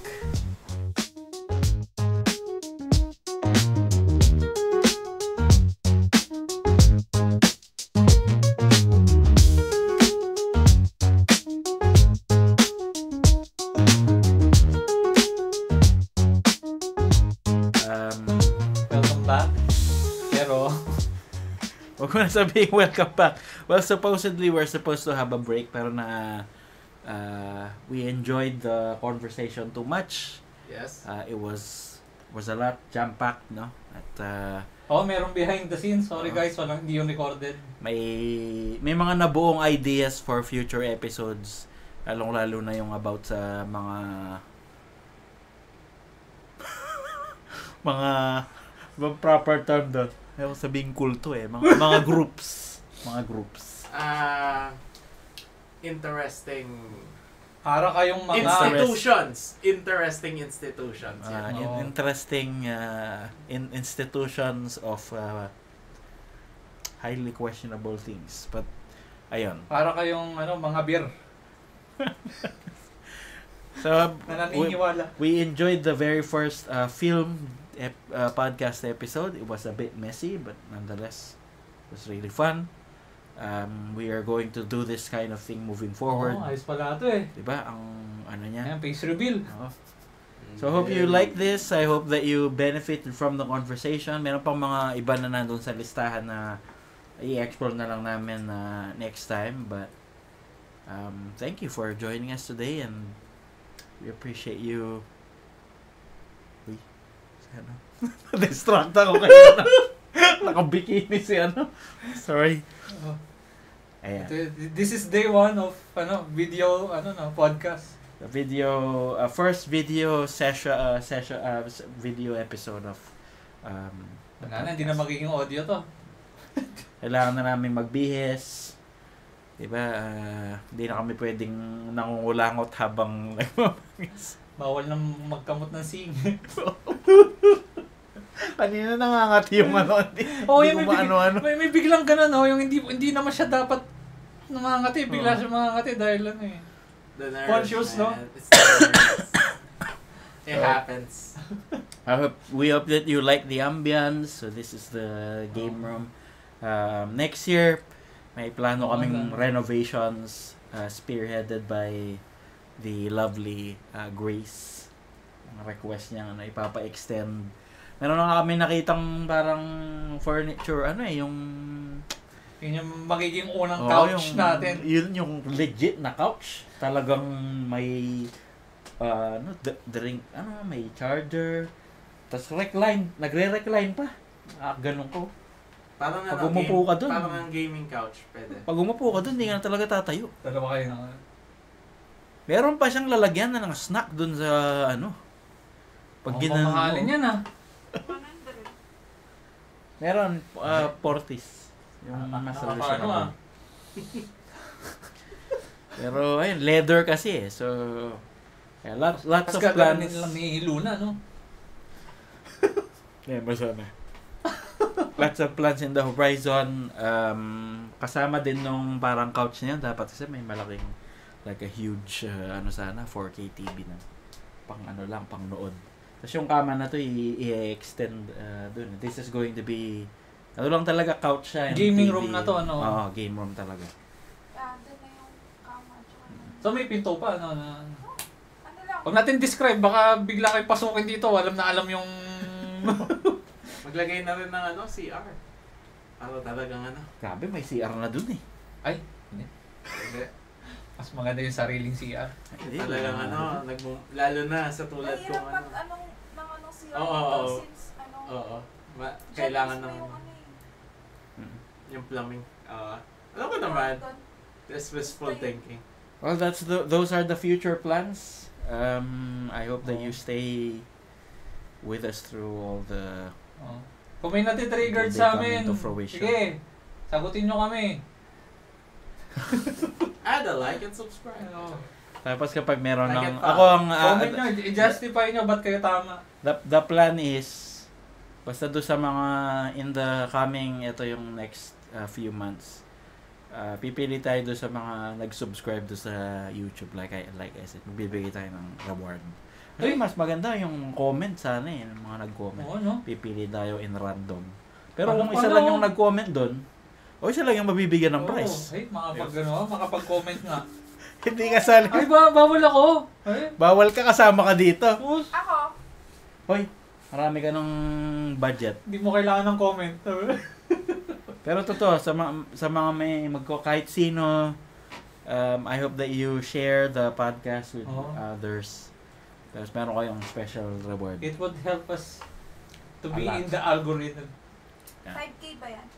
Welcome back. Pero, Huwag ko na sabihin welcome back. Well, supposedly we're supposed to have a break pero we enjoyed the conversation too much. Yes. It was a lot jam-packed, no? At merong behind the scenes. Sorry guys, hindi yung recorded. may mga nabuong ideas for future episodes. Lalong-lalo na yung about sa mga proper term doon. Ayaw sabing kulto eh. Mga groups. Interesting Para kayong mga... institutions. Interesting institutions. Interesting institutions of highly questionable things. But, ayun. Para kayong mga beer. So, Na naniniwala. we enjoyed the very first film podcast episode. It was a bit messy, but nonetheless, it was really fun. We are going to do this kind of thing moving forward. Ayos pala ito eh. Diba? Ang ano niya. Ayan, face reveal. So, hope you like this. I hope that you benefited from the conversation. Meron pang mga iba na nandun sa listahan na i-explore na lang namin next time. But thank you for joining us today, and we appreciate you. Uy, ano? Distract ako kayo. Nakabikini si ano. Sorry. Ayan. This is day 1 of video podcast. The video first video session video episode of Hindi na magiging audio to. Kailangan na namin magbihis. Diba? Hindi na kami pwedeng nangungulangot habang nagmamangis. Bawal na magkamot ng sing. Kanina nangangati yung ano. May biglang ganun, yung hindi naman siya dapat nangangati. Bigla siya mangangati dahil The nerves, conscious, no? It's the nerves. It happens. We hope that you like the ambience. So this is the game room. Next year, may plano kaming renovations spearheaded by the lovely Grace. Ang request niya ipapa-extend. Meron na kami nakitang parang furniture, yung yun yung magiging unang couch natin. Yun yung legit na couch. Talagang may drink, may charger. Tapos nagre-recline pa. Ganun ko. Parang pag umupo ka dun. Parang ang gaming couch, pwede. Pag umupo ka dun, hindi ka na talaga tatayo. Dalawa kayo na. Meron pa siyang lalagyan na ng snack dun sa pag mamahalin yan Meron, Portis. Yung nasa Pero ayun, leather kasi So, lots of plans. Nilang ni Luna, no? Sana. Lots of plans in the horizon. Kasama din nung parang couch niya, dapat kasi may malaking, like a huge, 4K TV na. Pang nood. Tapos yung kama na to, i-extend dun. This is going to be, lang talaga couch siya. Gaming TV. room na to, Oo, game room talaga. Doon na yung kama. So may pinto pa, Huwag natin describe, baka bigla kayo pasukin dito, alam na alam yung... Maglagay na rin ng CR. Talagang Grabe, may CR na dun eh. Ay, hindi. Mas maganda yung sariling CR. Talagang lalo na sa tulad kong Anong CR since kailangan ng yung plumbing. Alam ko naman, this wishful thinking. Well, those are the future plans. I hope that you stay with us through all the... Kung may natitriggered sa amin, sige, sagutin nyo kami. Add a like and subscribe. Tapos kapag meron ng... Comment nyo, i-justify nyo ba't kayo tama. The plan is, basta doon sa mga in the coming, ito yung next few months, pipili tayo doon sa mga nag-subscribe doon sa YouTube, like I said, magbibigay tayo ng reward. Ay, mas maganda yung comment sana yung mga nag-comment. Pipili tayo in random. Pero kung isa lang yung nag-comment doon, o isa lang yung mabibigyan ng prize. Ay, makapag-comment nga. Hindi kasali. Ay, bawal ako. Ay. Bawal ka, kasama ka dito. Ako. Hoy, marami ka ng budget. Hindi mo kailangan ng comment. Pero totoo, sa mga may kahit sino, I hope that you share the podcast with others. Tapos meron kayong special reward. It would help us to be in the algorithm. 5K ba yan?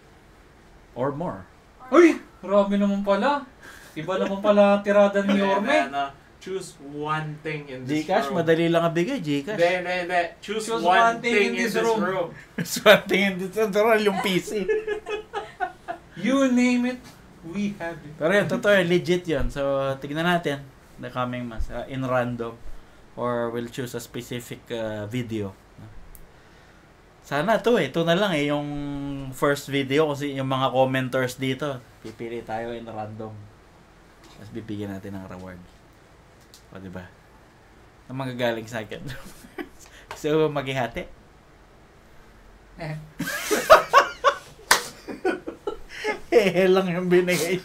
Or more. Uy! Grabe naman pala. Iba naman pala tirada ni Yorme. Choose one thing in this Gcash, room. madali lang ibigay, Gcash. Hindi. Choose one thing in this room. Choose one thing in this room. Yung PC. You name it, we have it. Pero yun, totoo, legit yun. So, tignan natin the coming months in random. Or we'll choose a specific video. Sana ito na lang yung first video kasi yung mga commenters dito, pipili tayo in random. Tapos bibigyan natin ng reward. O, diba? Ang magagaling sa akin. So, maghihati. Lang yung binigay.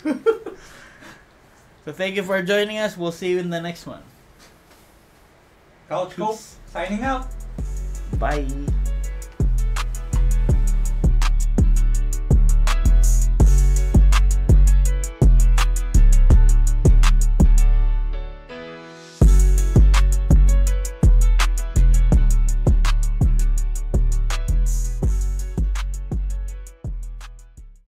So, thank you for joining us. We'll see you in the next one. Couch Cope, signing out. Bye.